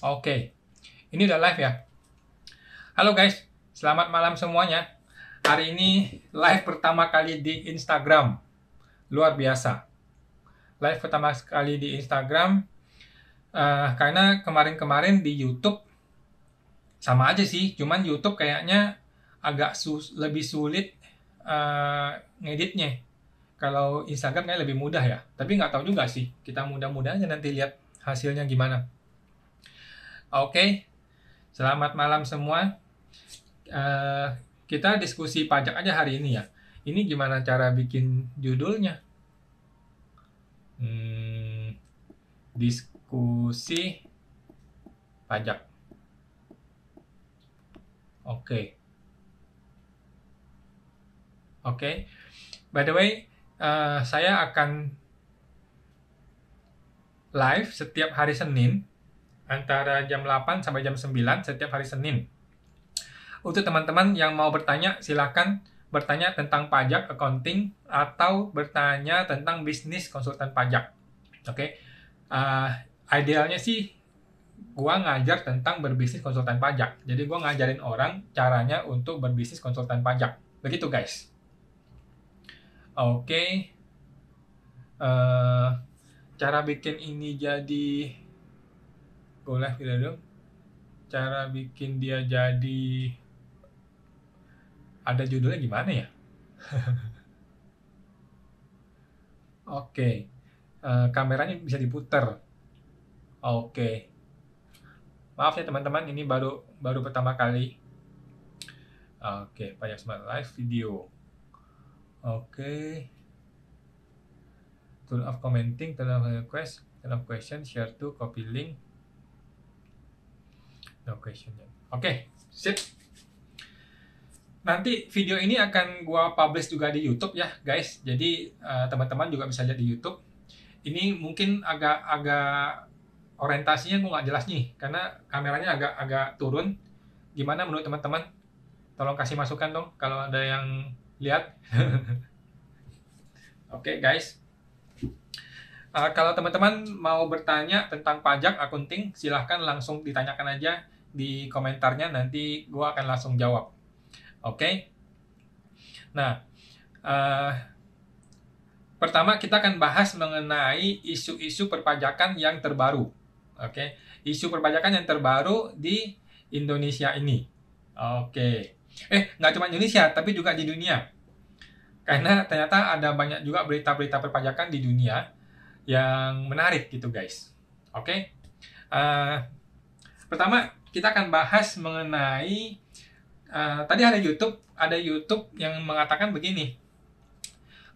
Oke, ini udah live ya. Halo guys, selamat malam semuanya. Hari ini live pertama kali di Instagram. Luar biasa. Live pertama kali di Instagram. Karena kemarin-kemarin di YouTube sama aja sih. Cuman YouTube kayaknya agak lebih sulit ngeditnya. Kalau Instagram kayaknya lebih mudah ya. Tapi nggak tahu juga sih. Kita mudah-mudahan aja nanti lihat hasilnya gimana. Oke, selamat malam semua. Kita diskusi pajak aja hari ini ya. Ini gimana cara bikin judulnya? Diskusi pajak. Oke. By the way, saya akan live setiap hari Senin antara jam 8 sampai jam 9 setiap hari Senin. Untuk teman-teman yang mau bertanya, silakan bertanya tentang pajak, accounting, atau bertanya tentang bisnis konsultan pajak. Oke. Idealnya sih gua ngajar tentang berbisnis konsultan pajak. Jadi gua ngajarin orang caranya untuk berbisnis konsultan pajak. Begitu guys. Oke. Cara bikin ini jadi go live gitu dong. Cara bikin dia jadi ada judulnya gimana ya? Oke. Kameranya bisa diputer. Oke. Maaf ya teman-teman, ini baru pertama kali. Oke, pajak smart live video. Oke. Turn off commenting, turn off request, turn off question, share to, copy link. No question. Oke, sip. Nanti video ini akan gua publish juga di YouTube ya, guys. Jadi teman-teman juga bisa lihat di YouTube. Ini mungkin agak orientasinya gua nggak jelas nih, karena kameranya agak turun. Gimana menurut teman-teman? Tolong kasih masukan dong kalau ada yang lihat. Oke, guys. Kalau teman-teman mau bertanya tentang pajak, accounting, silahkan langsung ditanyakan aja di komentarnya, nanti gue akan langsung jawab. Oke? Nah, pertama kita akan bahas mengenai isu-isu perpajakan yang terbaru. Oke? Isu perpajakan yang terbaru di Indonesia ini. Oke. Nggak cuma Indonesia, tapi juga di dunia. Karena ternyata ada banyak juga berita-berita perpajakan di dunia yang menarik gitu guys. Oke. Pertama kita akan bahas mengenai tadi ada YouTube yang mengatakan begini,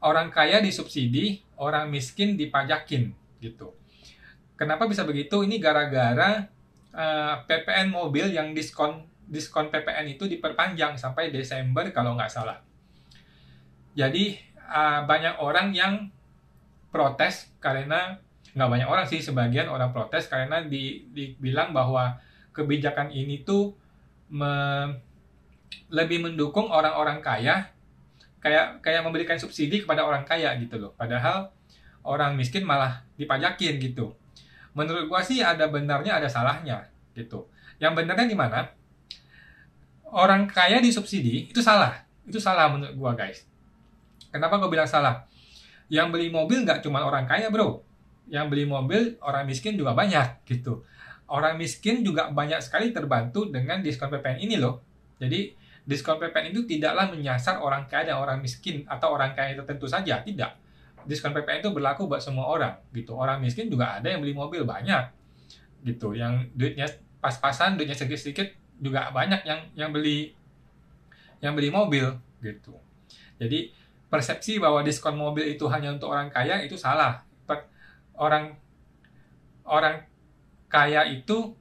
orang kaya disubsidi, orang miskin dipajakin gitu. Kenapa bisa begitu? Ini gara-gara PPN mobil yang diskon PPN itu diperpanjang sampai Desember kalau nggak salah. Jadi banyak orang yang protes karena, nggak banyak orang sih, sebagian orang protes karena dibilang bahwa kebijakan ini tuh lebih mendukung orang-orang kaya, kayak memberikan subsidi kepada orang kaya gitu loh, padahal orang miskin malah dipajakin gitu. Menurut gua sih ada benarnya ada salahnya gitu. Yang benarnya di mana? Orang kaya disubsidi itu salah menurut gua guys. Kenapa gua bilang salah? Yang beli mobil nggak cuma orang kaya bro, yang beli mobil orang miskin juga banyak gitu. Orang miskin juga banyak sekali terbantu dengan diskon PPN ini loh. Jadi diskon PPN itu tidaklah menyasar orang kaya dan orang miskin atau orang kaya tertentu saja, tidak. Diskon PPN itu berlaku buat semua orang gitu. Orang miskin juga ada yang beli mobil banyak gitu, yang duitnya pas-pasan, duitnya sedikit-sedikit juga banyak yang beli mobil gitu. Jadi persepsi bahwa diskon mobil itu hanya untuk orang kaya itu salah. Orang kaya itu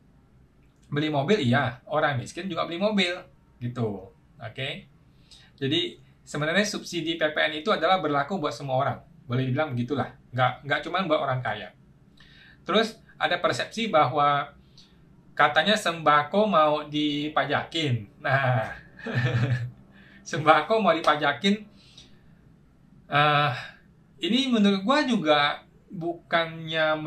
beli mobil, iya, orang miskin juga beli mobil gitu. Oke. Jadi sebenarnya subsidi PPN itu adalah berlaku buat semua orang. Boleh dibilang begitulah. Nggak cuma buat orang kaya. Terus ada persepsi bahwa katanya sembako mau dipajakin. Nah, sembako mau dipajakin. Ini menurut gua juga bukannya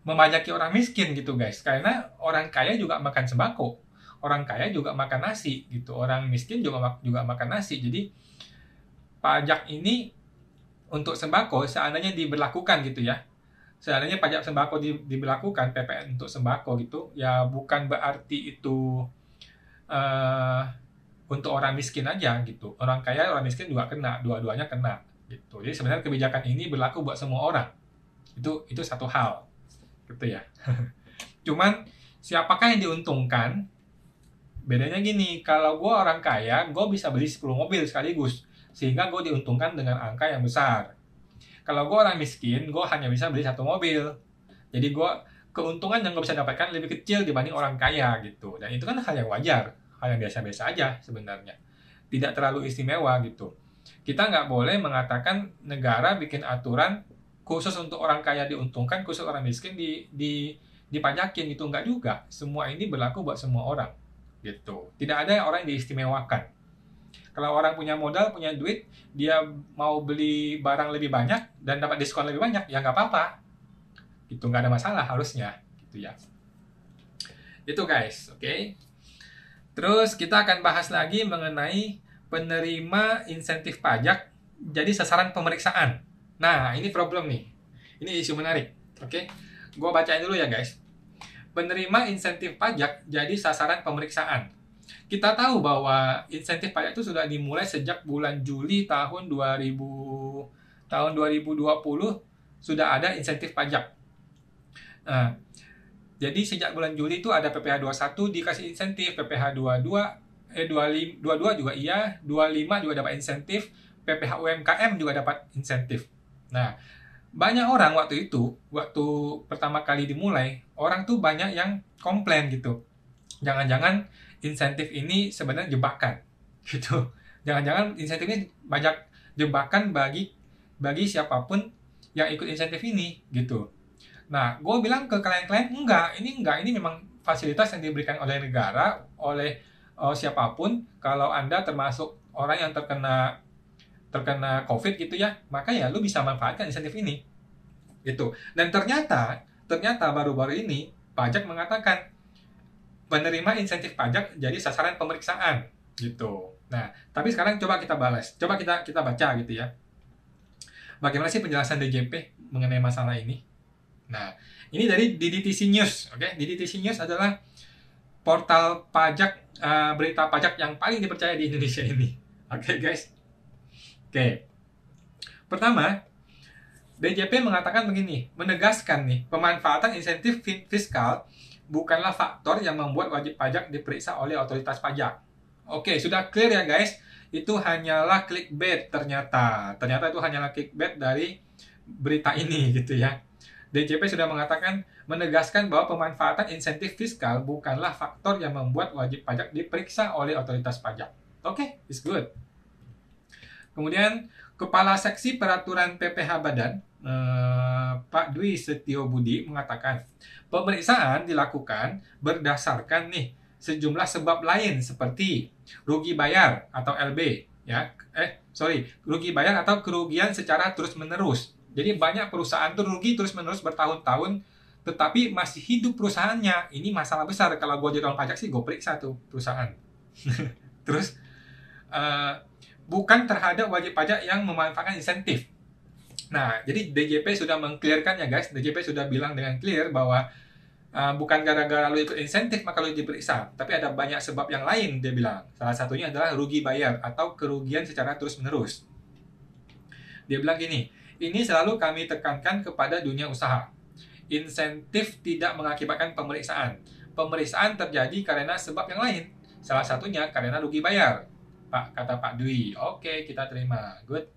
memajaki orang miskin gitu guys, karena orang kaya juga makan sembako, orang kaya juga makan nasi gitu, orang miskin juga makan nasi. Jadi pajak ini untuk sembako seandainya diberlakukan gitu ya, seandainya pajak sembako diberlakukan, PPN untuk sembako gitu ya, bukan berarti itu untuk orang miskin aja gitu, orang kaya orang miskin juga kena, dua-duanya kena gitu. Jadi sebenarnya kebijakan ini berlaku buat semua orang, itu satu hal gitu ya. Cuman siapakah yang diuntungkan? Bedanya gini, kalau gue orang kaya, gue bisa beli 10 mobil sekaligus, sehingga gue diuntungkan dengan angka yang besar. Kalau gue orang miskin, gue hanya bisa beli 1 mobil. Jadi keuntungan yang gue bisa dapatkan lebih kecil dibanding orang kaya gitu. Dan itu kan hal yang wajar, hal yang biasa-biasa aja sebenarnya. Tidak terlalu istimewa gitu. Kita nggak boleh mengatakan negara bikin aturan khusus untuk orang kaya diuntungkan, khusus orang miskin dipajakin gitu. Nggak juga. Semua ini berlaku buat semua orang gitu. Tidak ada orang yang diistimewakan. Kalau orang punya modal, punya duit, dia mau beli barang lebih banyak dan dapat diskon lebih banyak, ya nggak apa-apa. Gitu, nggak ada masalah harusnya. Gitu ya. Itu guys, oke. Terus kita akan bahas lagi mengenai penerima insentif pajak jadi sasaran pemeriksaan. Nah, ini problem nih. Ini isu menarik, oke. Gua bacain dulu ya guys. Penerima insentif pajak jadi sasaran pemeriksaan. Kita tahu bahwa insentif pajak itu sudah dimulai sejak bulan Juli tahun 2020 sudah ada insentif pajak. Nah, jadi sejak bulan Juli itu ada PPh 21 dikasih insentif, PPh 22 juga iya, 25 juga dapat insentif, PPh UMKM juga dapat insentif. Nah, banyak orang waktu pertama kali dimulai, orang tuh banyak yang komplain gitu. Jangan-jangan insentif ini sebenarnya jebakan, gitu. Jangan-jangan insentif ini banyak jebakan bagi siapapun yang ikut insentif ini, gitu. Nah, gue bilang ke klien-klien, enggak, ini memang fasilitas yang diberikan oleh negara, oleh siapapun. Kalau Anda termasuk orang yang terkena COVID gitu ya, maka ya lu bisa manfaatkan insentif ini gitu. Dan ternyata baru-baru ini pajak mengatakan penerima insentif pajak jadi sasaran pemeriksaan gitu. Nah, tapi sekarang coba kita baca gitu ya. Bagaimana sih penjelasan DJP mengenai masalah ini? Nah, ini dari DDTC News, oke? DDTC News adalah portal pajak, berita pajak yang paling dipercaya di Indonesia ini. Oke, guys. Oke. Pertama, DJP mengatakan begini, menegaskan nih, pemanfaatan insentif fiskal bukanlah faktor yang membuat wajib pajak diperiksa oleh otoritas pajak. Oke, sudah clear ya guys? Itu hanyalah clickbait ternyata. Ternyata itu hanyalah clickbait dari berita ini gitu ya. DJP sudah menegaskan bahwa pemanfaatan insentif fiskal bukanlah faktor yang membuat wajib pajak diperiksa oleh otoritas pajak. Oke, it's good. Kemudian, Kepala Seksi Peraturan PPh Badan, Pak Dwi Setio Budi mengatakan, pemeriksaan dilakukan berdasarkan sejumlah sebab lain seperti rugi bayar atau LB, ya. Rugi bayar atau kerugian secara terus-menerus. Jadi banyak perusahaan tuh rugi terus-menerus bertahun-tahun, tetapi masih hidup perusahaannya. Ini masalah besar. Kalau gue jadi orang pajak sih, gue periksa tuh perusahaan. Terus, bukan terhadap wajib pajak yang memanfaatkan insentif. Nah, jadi DJP sudah meng-clearkan ya guys. DJP sudah bilang dengan clear bahwa bukan gara-gara lu ikut insentif maka lu diperiksa, tapi ada banyak sebab yang lain, dia bilang. Salah satunya adalah rugi bayar atau kerugian secara terus-menerus. Dia bilang gini, ini selalu kami tekankan kepada dunia usaha. Insentif tidak mengakibatkan pemeriksaan. Pemeriksaan terjadi karena sebab yang lain. Salah satunya karena rugi bayar. Kata Pak Dwi. Oke, kita terima. Good.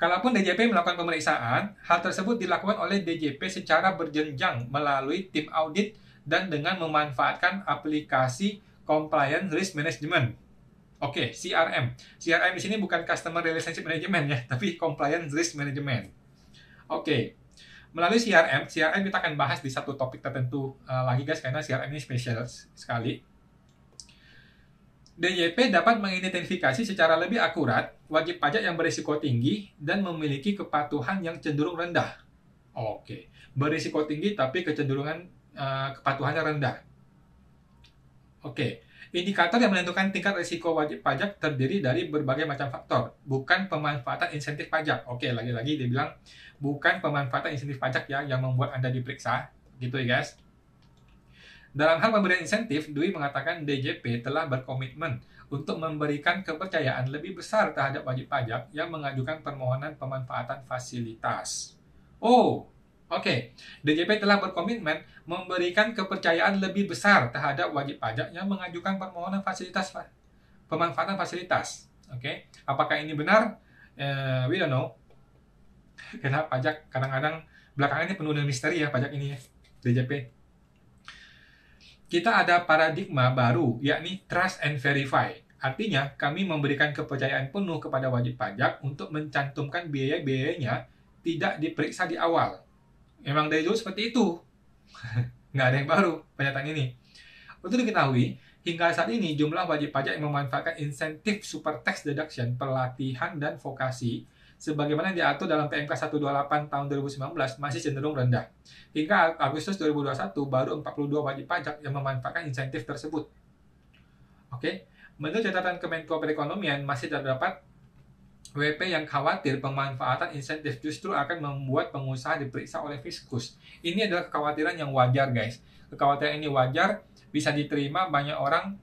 Kalaupun DJP melakukan pemeriksaan, hal tersebut dilakukan oleh DJP secara berjenjang melalui tim audit dan dengan memanfaatkan aplikasi Compliance Risk Management. Oke, CRM. CRM di sini bukan Customer Relationship Management ya, tapi Compliance Risk Management. Oke. Melalui CRM kita akan bahas di satu topik tertentu lagi guys, karena CRM ini spesial sekali. DJP dapat mengidentifikasi secara lebih akurat wajib pajak yang berisiko tinggi dan memiliki kepatuhan yang cenderung rendah. Oke, berisiko tinggi tapi kecenderungan kepatuhannya rendah. Oke, indikator yang menentukan tingkat risiko wajib pajak terdiri dari berbagai macam faktor, bukan pemanfaatan insentif pajak. Oke, lagi-lagi dia bilang bukan pemanfaatan insentif pajak ya yang membuat Anda diperiksa, gitu ya guys. Dalam hal pemberian insentif, Dwi mengatakan DJP telah berkomitmen untuk memberikan kepercayaan lebih besar terhadap wajib pajak yang mengajukan permohonan pemanfaatan fasilitas. Oh, oke. DJP telah berkomitmen memberikan kepercayaan lebih besar terhadap wajib pajak yang mengajukan permohonan fasilitas pemanfaatan fasilitas. Oke, apakah ini benar? We don't know. Karena pajak kadang-kadang belakangan ini penuh dengan misteri ya pajak ini ya, DJP. Kita ada paradigma baru, yakni trust and verify. Artinya, kami memberikan kepercayaan penuh kepada wajib pajak untuk mencantumkan biaya-biayanya tidak diperiksa di awal. Memang dari dulu seperti itu. Nggak ada yang baru pernyataan ini. Untuk diketahui, hingga saat ini jumlah wajib pajak yang memanfaatkan insentif super tax deduction, pelatihan, dan vokasi sebagaimana diatur dalam PMK 128 tahun 2019 masih cenderung rendah. Hingga Agustus 2021 baru 42 wajib pajak yang memanfaatkan insentif tersebut. Oke, menurut catatan Kemenko Perekonomian masih terdapat WP yang khawatir pemanfaatan insentif justru akan membuat pengusaha diperiksa oleh Fiskus. Ini adalah kekhawatiran yang wajar guys. Kekhawatiran ini wajar, bisa diterima, banyak orang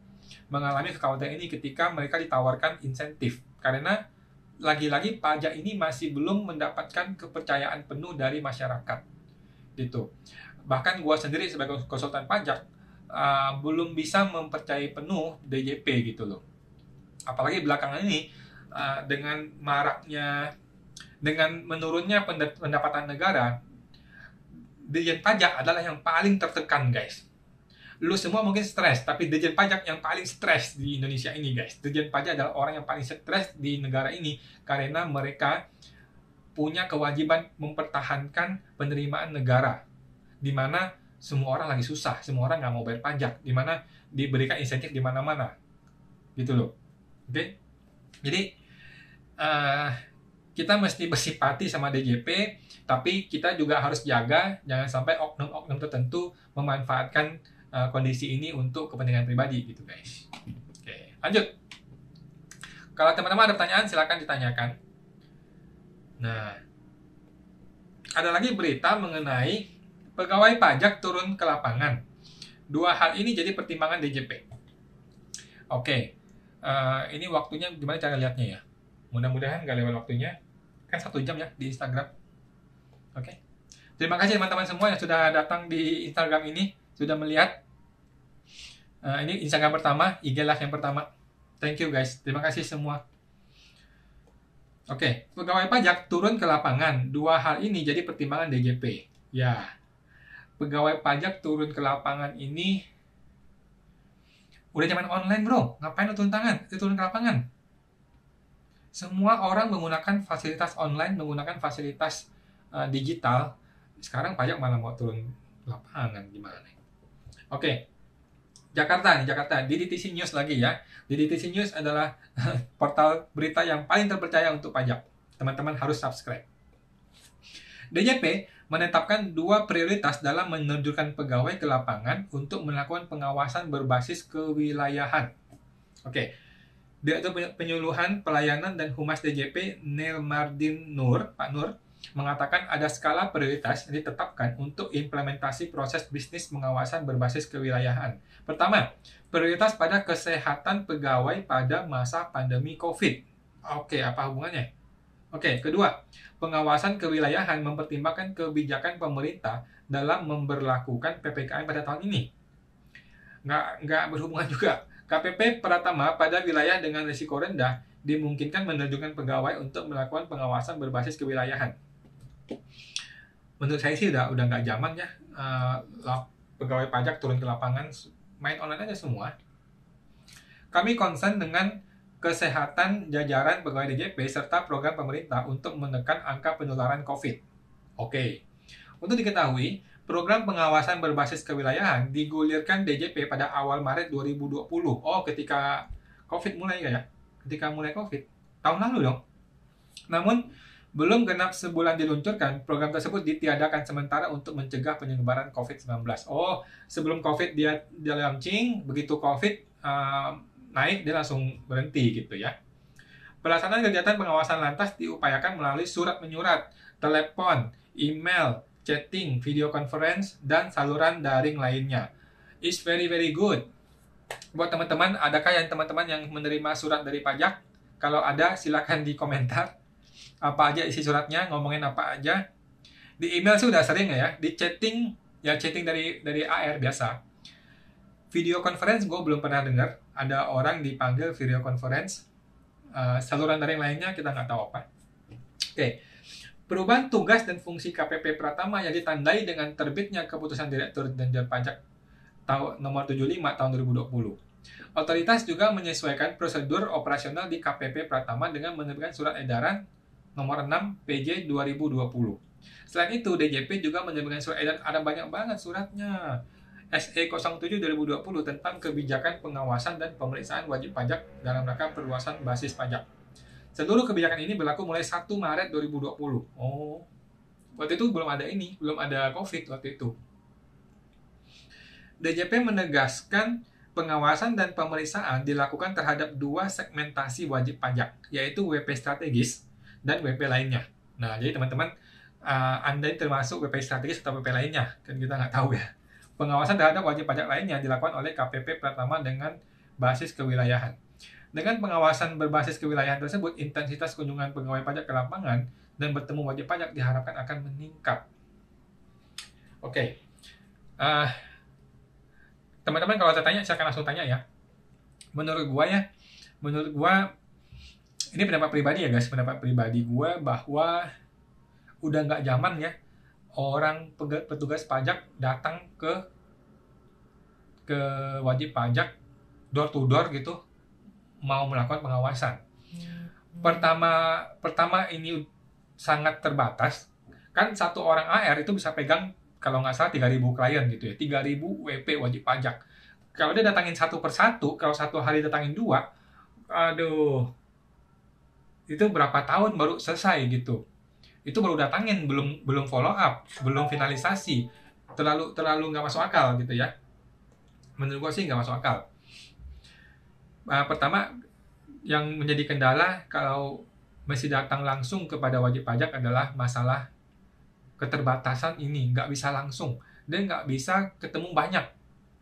mengalami kekhawatiran ini ketika mereka ditawarkan insentif. Karena lagi-lagi pajak ini masih belum mendapatkan kepercayaan penuh dari masyarakat gitu. Bahkan gua sendiri sebagai konsultan pajak belum bisa mempercayai penuh DJP gitu loh. Apalagi belakangan ini dengan menurunnya pendapatan negara, Dirjen Pajak adalah yang paling tertekan guys. Lu semua mungkin stres, tapi Dirjen Pajak yang paling stres di Indonesia ini guys. Dirjen Pajak adalah orang yang paling stres di negara ini karena mereka punya kewajiban mempertahankan penerimaan negara, di mana semua orang lagi susah, semua orang nggak mau bayar pajak, di mana diberikan insentif di mana-mana, gitu loh. Oke, jadi kita mesti bersipati sama DJP, tapi kita juga harus jaga jangan sampai oknum-oknum tertentu memanfaatkan kondisi ini untuk kepentingan pribadi gitu guys. Oke, lanjut. Kalau teman-teman ada pertanyaan silakan ditanyakan. Nah, ada lagi berita mengenai pegawai pajak turun ke lapangan. Dua hal ini jadi pertimbangan DJP. Oke, ini waktunya gimana cara lihatnya ya? Mudah-mudahan nggak lewat waktunya. Kan 1 jam ya di Instagram. Oke. Terima kasih teman-teman semua yang sudah datang di Instagram ini, sudah melihat. Ini Instagram pertama, IG Live yang pertama. Thank you guys, terima kasih semua. Oke, pegawai pajak turun ke lapangan. Dua hal ini jadi pertimbangan DJP. Ya, pegawai pajak turun ke lapangan ini udah zaman online bro. Ngapain lu turun tangan? Itu turun ke lapangan. Semua orang menggunakan fasilitas online, menggunakan fasilitas digital. Sekarang pajak malah mau turun ke lapangan, gimana nih? Oke. Jakarta, DDTC News lagi ya. DDTC News adalah portal berita yang paling terpercaya untuk pajak. Teman-teman harus subscribe. DJP menetapkan 2 prioritas dalam menerjunkan pegawai ke lapangan untuk melakukan pengawasan berbasis kewilayahan. Oke. Direktur Penyuluhan Pelayanan dan Humas DJP Nelmardin Nur, Pak Nur, mengatakan ada skala prioritas yang ditetapkan untuk implementasi proses bisnis pengawasan berbasis kewilayahan. Pertama, prioritas pada kesehatan pegawai pada masa pandemi COVID. Oke, apa hubungannya? Oke, kedua, pengawasan kewilayahan mempertimbangkan kebijakan pemerintah dalam memberlakukan PPKM pada tahun ini. Nggak berhubungan juga. KPP Pratama pada wilayah dengan risiko rendah dimungkinkan menerjunkan pegawai untuk melakukan pengawasan berbasis kewilayahan. Menurut saya sih udah nggak zaman ya pegawai pajak turun ke lapangan, main online aja semua. Kami concern dengan kesehatan jajaran pegawai DJP serta program pemerintah untuk menekan angka penularan COVID. Oke. Untuk diketahui, program pengawasan berbasis kewilayahan digulirkan DJP pada awal Maret 2020. Oh, ketika COVID mulai ya? Ketika mulai COVID. Tahun lalu dong. Namun, Belum genap sebulan diluncurkan, program tersebut ditiadakan sementara untuk mencegah penyebaran COVID-19. Oh, sebelum COVID dia launching, begitu COVID naik dia langsung berhenti gitu ya. Pelaksanaan kegiatan pengawasan lantas diupayakan melalui surat menyurat, telepon, email, chatting, video conference, dan saluran daring lainnya. It's very very good. Buat teman-teman, adakah teman-teman yang menerima surat dari pajak? Kalau ada, silakan di komentar. Apa aja isi suratnya, ngomongin apa aja. Di email sih udah sering ya. Di chatting, ya chatting dari AR biasa. Video conference gue belum pernah dengar. Ada orang dipanggil video conference. Saluran daring lainnya kita nggak tahu apa. Oke. Perubahan tugas dan fungsi KPP Pratama yang ditandai dengan terbitnya Keputusan Direktur Jenderal Pajak nomor 75 tahun 2020. Otoritas juga menyesuaikan prosedur operasional di KPP Pratama dengan menerbitkan surat edaran nomor 6 PJ 2020. Selain itu, DJP juga menerbitkan surat edaran, ada banyak banget suratnya. SE 07 2020 tentang kebijakan pengawasan dan pemeriksaan wajib pajak dalam rangka perluasan basis pajak. Seluruh kebijakan ini berlaku mulai 1 Maret 2020. Oh, waktu itu belum ada COVID waktu itu. DJP menegaskan pengawasan dan pemeriksaan dilakukan terhadap 2 segmentasi wajib pajak, yaitu WP strategis dan WP lainnya. Nah, jadi teman-teman, Anda termasuk WP strategis atau WP lainnya, kan kita nggak tahu ya. Pengawasan terhadap wajib pajak lainnya dilakukan oleh KPP Pratama dengan basis kewilayahan. Dengan pengawasan berbasis kewilayahan tersebut, intensitas kunjungan pegawai pajak ke lapangan dan bertemu wajib pajak diharapkan akan meningkat. Oke. Teman-teman kalau tanya, silakan langsung tanya ya. Menurut gua, ini pendapat pribadi ya guys, pendapat pribadi gua bahwa udah nggak zaman ya orang petugas pajak datang ke wajib pajak door to door gitu mau melakukan pengawasan. Pertama ini sangat terbatas. Kan satu orang AR itu bisa pegang kalau nggak salah 3.000 klien gitu ya, 3.000 WP wajib pajak. Kalau dia datangin satu persatu, kalau satu hari datangin 2, aduh, itu berapa tahun baru selesai gitu. Itu baru datangin, belum follow up, belum finalisasi, terlalu nggak masuk akal gitu ya. Menurut gue sih nggak masuk akal. Pertama, yang menjadi kendala kalau masih datang langsung kepada wajib pajak adalah masalah keterbatasan ini, nggak bisa langsung, dia nggak bisa ketemu banyak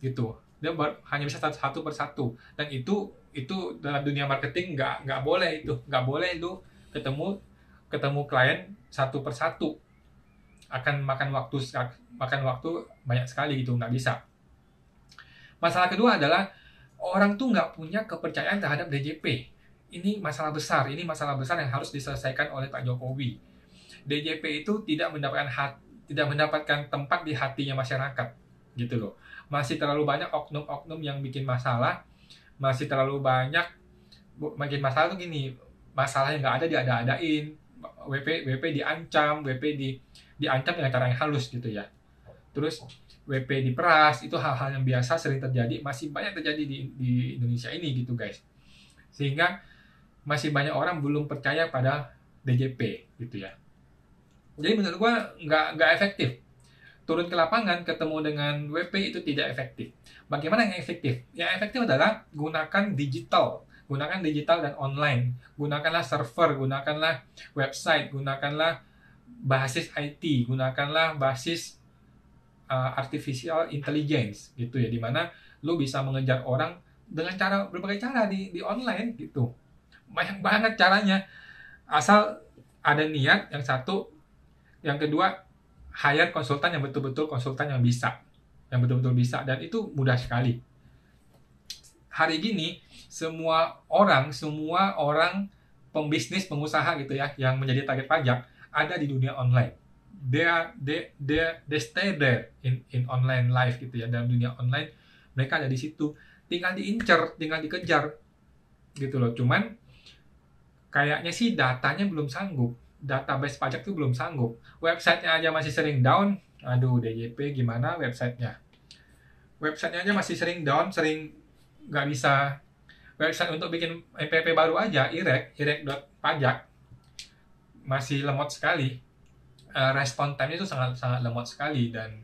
gitu, dia hanya bisa satu persatu, dan itu dalam dunia marketing nggak boleh itu ketemu klien satu persatu, akan makan waktu banyak sekali gitu, nggak bisa. Masalah kedua adalah orang tuh nggak punya kepercayaan terhadap DJP. Ini masalah besar yang harus diselesaikan oleh Pak Jokowi. DJP itu tidak mendapatkan tempat di hatinya masyarakat gitu loh. Masih terlalu banyak oknum-oknum yang bikin masalah, masih terlalu banyak makin masalah tuh gini, masalah yang nggak ada diada-adain, WP diancam, diancam dengan cara yang halus gitu ya. Terus WP diperas, itu hal-hal yang biasa sering terjadi, masih banyak terjadi di Indonesia ini gitu guys. Sehingga masih banyak orang belum percaya pada DJP gitu ya. Jadi menurut gua nggak efektif. Turun ke lapangan ketemu dengan WP itu tidak efektif. Bagaimana yang efektif? Yang efektif adalah gunakan digital dan online. Gunakanlah server, gunakanlah website, gunakanlah basis IT, gunakanlah basis artificial intelligence gitu ya, dimana lu bisa mengejar orang dengan berbagai cara di online gitu. Banyak banget caranya, asal ada niat. Yang satu, yang kedua, hire konsultan yang betul-betul bisa, dan itu mudah sekali. Hari gini semua orang pembisnis, pengusaha gitu ya, yang menjadi target pajak ada di dunia online. They stay there in online life gitu ya, dalam dunia online mereka ada di situ, tinggal diincer, tinggal dikejar gitu loh. Cuman kayaknya sih datanya belum sanggup, database pajak tuh belum sanggup, websitenya aja masih sering down. Aduh, DJP gimana websitenya aja masih sering down, sering nggak bisa. Website untuk bikin MPP baru aja, irek.pajak masih lemot sekali. Respon time itu sangat sangat lemot sekali, dan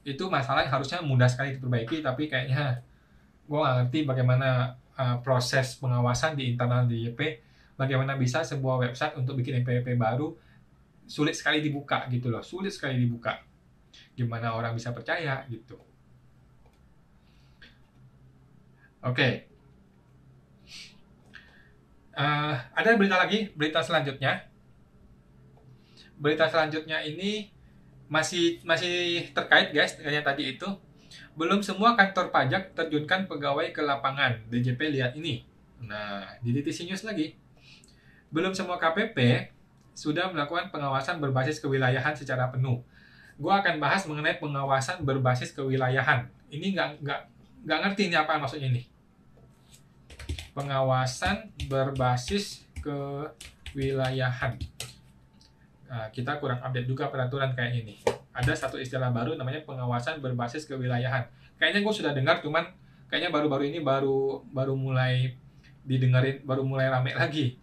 itu masalah yang harusnya mudah sekali diperbaiki, tapi kayaknya gue nggak ngerti bagaimana proses pengawasan di internal DJP, bagaimana bisa sebuah website untuk bikin NPWP baru sulit sekali dibuka gitu loh, sulit sekali dibuka. Gimana orang bisa percaya gitu. Oke. Ada berita selanjutnya. Berita selanjutnya ini masih terkait guys dengan yang tadi itu. Belum semua kantor pajak terjunkan pegawai ke lapangan. DJP lihat ini. Nah, di DTC News lagi. Belum semua KPP sudah melakukan pengawasan berbasis kewilayahan secara penuh. Gue akan bahas mengenai pengawasan berbasis kewilayahan. Ini nggak ngerti ini apa maksudnya ini. Pengawasan berbasis kewilayahan. Nah, kita kurang update juga peraturan kayak ini. Ada satu istilah baru namanya pengawasan berbasis kewilayahan. Kayaknya gue sudah dengar, cuman kayaknya baru-baru ini baru mulai didengarin, baru mulai rame lagi.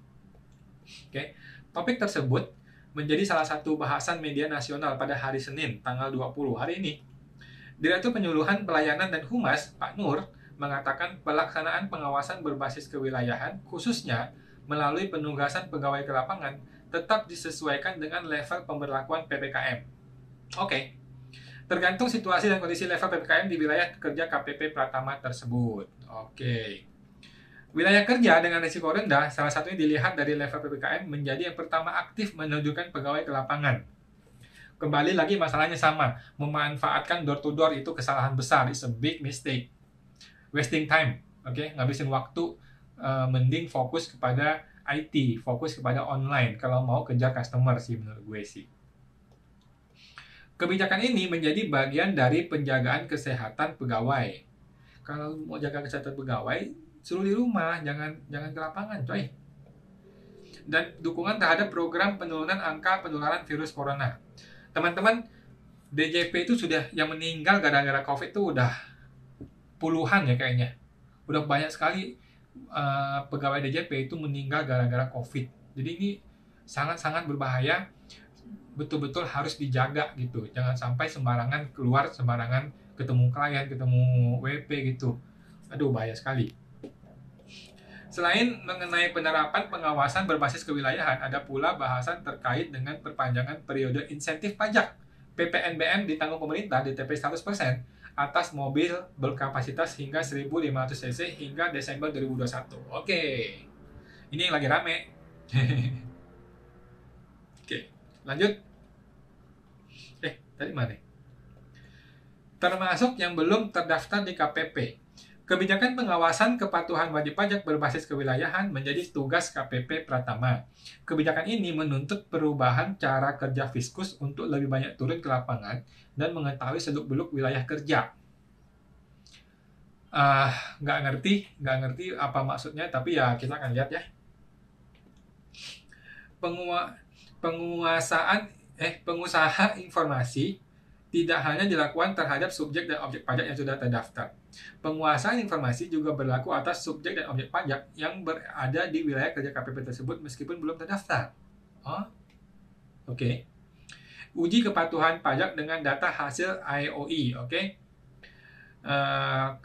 Oke. Topik tersebut menjadi salah satu bahasan media nasional pada hari Senin, tanggal 20 hari ini. Direktur Penyuluhan Pelayanan dan Humas, Pak Nur, mengatakan pelaksanaan pengawasan berbasis kewilayahan, khususnya melalui penugasan pegawai ke lapangan, tetap disesuaikan dengan level pemberlakuan PPKM. Oke. Tergantung situasi dan kondisi level PPKM di wilayah kerja KPP Pratama tersebut. Oke. Wilayah kerja dengan risiko rendah, salah satunya dilihat dari level PPKM menjadi yang pertama aktif menunjukkan pegawai ke lapangan. Kembali lagi masalahnya sama, memanfaatkan door to door itu kesalahan besar, it's a big mistake. Wasting time, oke, ngabisin waktu, mending fokus kepada IT, fokus kepada online kalau mau kejar customer sih menurut gue sih. Kebijakan ini menjadi bagian dari penjagaan kesehatan pegawai. Kalau mau jaga kesehatan pegawai, suruh di rumah, jangan ke lapangan, coy. Dan dukungan terhadap program penurunan angka penularan virus corona. Teman-teman, DJP itu sudah yang meninggal gara-gara COVID itu udah puluhan ya kayaknya. Udah banyak sekali pegawai DJP itu meninggal gara-gara COVID. Jadi ini sangat-sangat berbahaya, betul-betul harus dijaga gitu. Jangan sampai sembarangan keluar, sembarangan ketemu klien, ketemu WP gitu. Aduh, bahaya sekali. Selain mengenai penerapan pengawasan berbasis kewilayahan, ada pula bahasan terkait dengan perpanjangan periode insentif pajak PPNBM ditanggung pemerintah DTP 100% atas mobil berkapasitas hingga 1.500 cc hingga Desember 2021. Oke, ini yang lagi rame. Oke, lanjut. Tadi mana? Termasuk yang belum terdaftar di KPP. Kebijakan pengawasan kepatuhan wajib pajak berbasis kewilayahan menjadi tugas KPP Pratama. Kebijakan ini menuntut perubahan cara kerja Fiskus untuk lebih banyak turun ke lapangan dan mengetahui seluk-beluk wilayah kerja. Nggak ngerti apa maksudnya, tapi ya kita akan lihat ya. Pengusaha informasi tidak hanya dilakukan terhadap subjek dan objek pajak yang sudah terdaftar. Penguasaan informasi juga berlaku atas subjek dan objek pajak yang berada di wilayah kerja KPP tersebut meskipun belum terdaftar. Oke. Uji kepatuhan pajak dengan data hasil AEOI. Oke.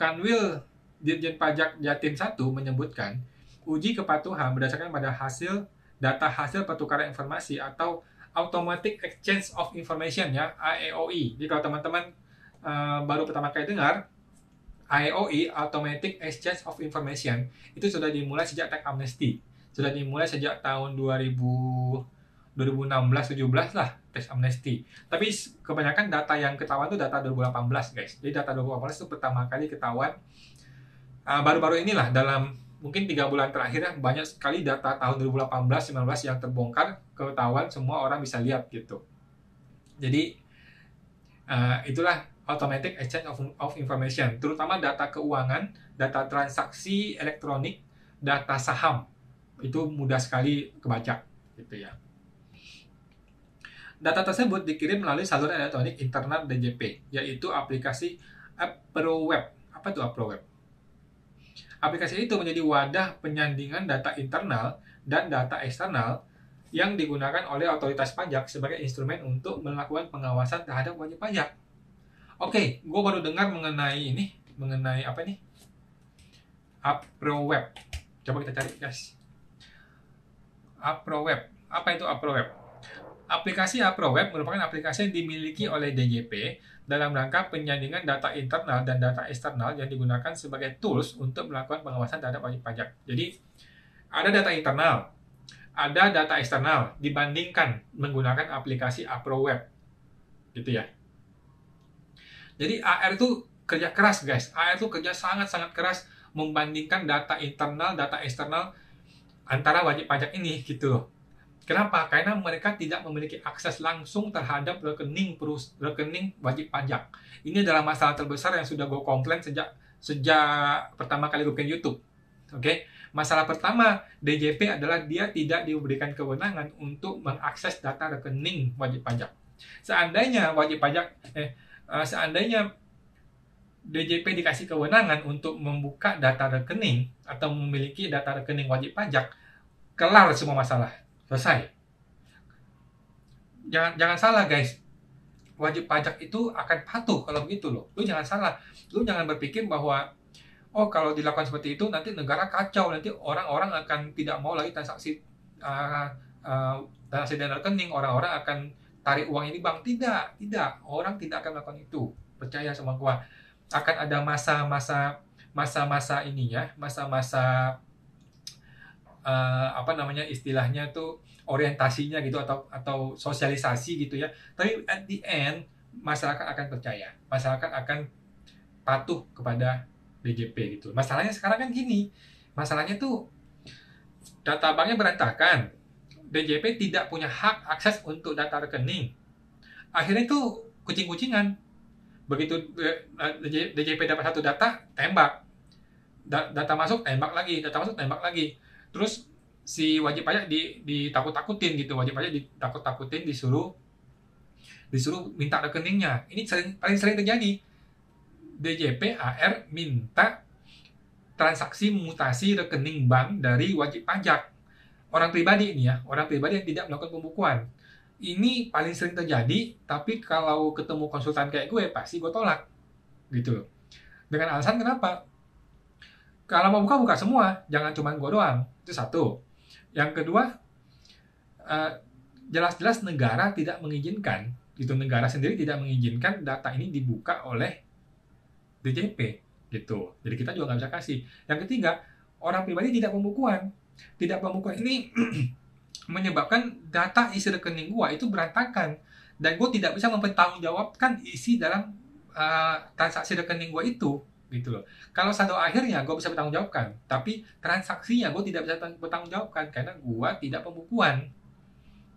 Kanwil Dirjen Pajak Jatim 1 menyebutkan uji kepatuhan berdasarkan pada data hasil pertukaran informasi atau Automatic Exchange of Information ya, AEOI. Jadi kalau teman-teman baru pertama kali dengar AEOI, Automatic Exchange of Information, itu sudah dimulai sejak tax amnesty. Sudah dimulai sejak tahun 2016-17 lah tax amnesty. Tapi kebanyakan data yang ketahuan itu data 2018 guys. Jadi data 2018 itu pertama kali ketahuan baru-baru inilah, dalam mungkin 3 bulan terakhir ya, banyak sekali data tahun 2018-19 yang terbongkar, ketahuan, semua orang bisa lihat gitu. Jadi itulah Automatic Exchange of Information, terutama data keuangan, data transaksi elektronik, data saham, itu mudah sekali kebaca gitu ya. Data tersebut dikirim melalui saluran elektronik internal DJP, yaitu aplikasi AppRoweb. Apa itu AppRoweb? Aplikasi itu menjadi wadah penyandingan data internal dan data eksternal yang digunakan oleh otoritas pajak sebagai instrumen untuk melakukan pengawasan terhadap wajib pajak. Oke, gue baru dengar mengenai apa nih? APROWEB. Coba kita cari, guys. APROWEB. Apa itu APROWEB? Aplikasi APROWEB merupakan aplikasi yang dimiliki oleh DJP dalam rangka penyandingan data internal dan data eksternal yang digunakan sebagai tools untuk melakukan pengawasan terhadap wajib pajak. Jadi, ada data internal, ada data eksternal dibandingkan menggunakan aplikasi APROWEB. Gitu ya. Jadi, AR itu kerja keras, guys. AR itu kerja sangat-sangat keras membandingkan data internal, data eksternal antara wajib pajak ini, gitu loh. Kenapa? Karena mereka tidak memiliki akses langsung terhadap rekening wajib pajak. Ini adalah masalah terbesar yang sudah gue komplain sejak pertama kali gue bikin YouTube. Oke, masalah pertama DJP adalah dia tidak diberikan kewenangan untuk mengakses data rekening wajib pajak. Seandainya DJP dikasih kewenangan untuk membuka data rekening atau memiliki data rekening wajib pajak, kelar semua masalah. Selesai. Jangan salah, guys. Wajib pajak itu akan patuh kalau begitu loh. Lu jangan salah. Lu jangan berpikir bahwa kalau dilakukan seperti itu nanti negara kacau, nanti orang-orang akan tidak mau lagi transaksi dan rekening, orang-orang akan tarik uangnya di bank. Tidak. Orang tidak akan melakukan itu. Percaya sama gua. Akan ada masa-masa istilahnya tuh orientasinya gitu atau sosialisasi gitu ya. Tapi at the end masyarakat akan percaya, masyarakat akan patuh kepada DJP gitu. Masalahnya sekarang kan gini, masalahnya tuh data banknya berantakan, DJP tidak punya hak akses untuk data rekening. Akhirnya tuh kucing-kucingan. Begitu DJP dapat satu data, tembak. Data masuk, tembak lagi. Terus si wajib pajak ditakut-takutin gitu. Wajib pajak ditakut-takutin, disuruh minta rekeningnya. Ini paling sering terjadi. DJP AR minta transaksi mutasi rekening bank dari wajib pajak. Orang pribadi ini ya, orang pribadi yang tidak melakukan pembukuan. Ini paling sering terjadi, tapi kalau ketemu konsultan kayak gue, pasti gue tolak. Gitu loh. Dengan alasan kenapa? Kalau mau buka semua, jangan cuma gue doang. Itu satu. Yang kedua, jelas-jelas negara tidak mengizinkan, gitu, negara sendiri tidak mengizinkan data ini dibuka oleh DJP, gitu. Jadi kita juga nggak bisa kasih. Yang ketiga, orang pribadi tidak pembukuan. Tidak pembukuan ini menyebabkan data isi rekening gue itu berantakan. Dan gue tidak bisa mempertanggungjawabkan isi dalam transaksi rekening gue itu. Gitu loh. Kalau saldo akhirnya gue bisa bertanggungjawabkan, tapi transaksinya gue tidak bisa bertanggungjawabkan karena gue tidak pembukuan.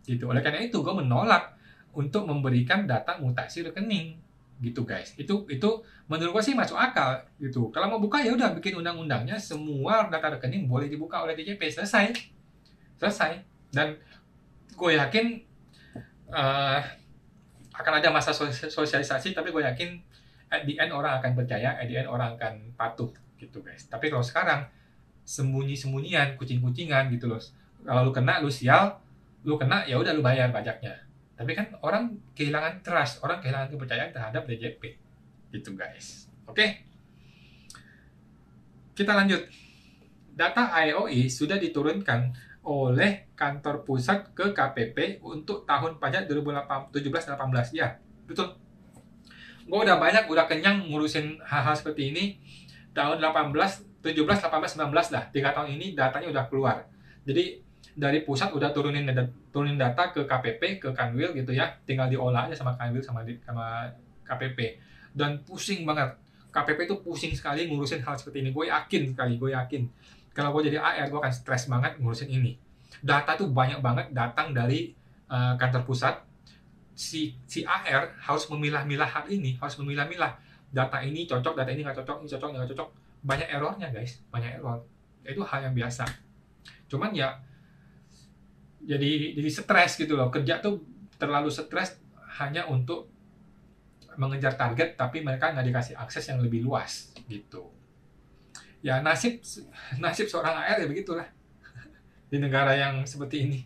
Gitu. Oleh karena itu gue menolak untuk memberikan data mutasi rekening. Gitu guys. Itu menurut gue sih masuk akal gitu. Kalau mau buka ya udah bikin undang-undangnya, semua data rekening boleh dibuka oleh DJP, selesai. Dan gue yakin akan ada masa sosialisasi, tapi gue yakin at the end orang akan percaya, at the end orang akan patuh gitu guys. Tapi kalau sekarang sembunyi-sembunyian, kucing-kucingan gitu loh. Kalau lu kena, lu sial, lu kena ya udah lu bayar pajaknya. Tapi kan orang kehilangan trust, orang kehilangan kepercayaan terhadap DJP gitu guys. Oke. Kita lanjut. Data AEOI sudah diturunkan oleh kantor pusat ke KPP untuk tahun pajak 2017-18 ya. Betul. Gue udah kenyang ngurusin hal-hal seperti ini. Tahun 17, 18, 19 lah. 3 tahun ini datanya udah keluar. Jadi dari pusat udah turunin data ke KPP, ke Kanwil gitu ya. Tinggal diolah aja sama Kanwil sama KPP. Dan pusing banget. KPP itu pusing sekali ngurusin hal seperti ini. Gue yakin. Kalau gue jadi AR, gue akan stres banget ngurusin ini. Data tuh banyak banget datang dari kantor pusat. Si AR harus memilah-milah hal ini, harus memilah-milah data ini cocok, data ini nggak cocok, ini cocok, nggak cocok. Banyak errornya guys, banyak error. Itu hal yang biasa. Cuman ya jadi stres gitu loh. Kerja tuh terlalu stres hanya untuk mengejar target, tapi mereka nggak dikasih akses yang lebih luas gitu. Ya nasib seorang AR ya begitulah di negara yang seperti ini.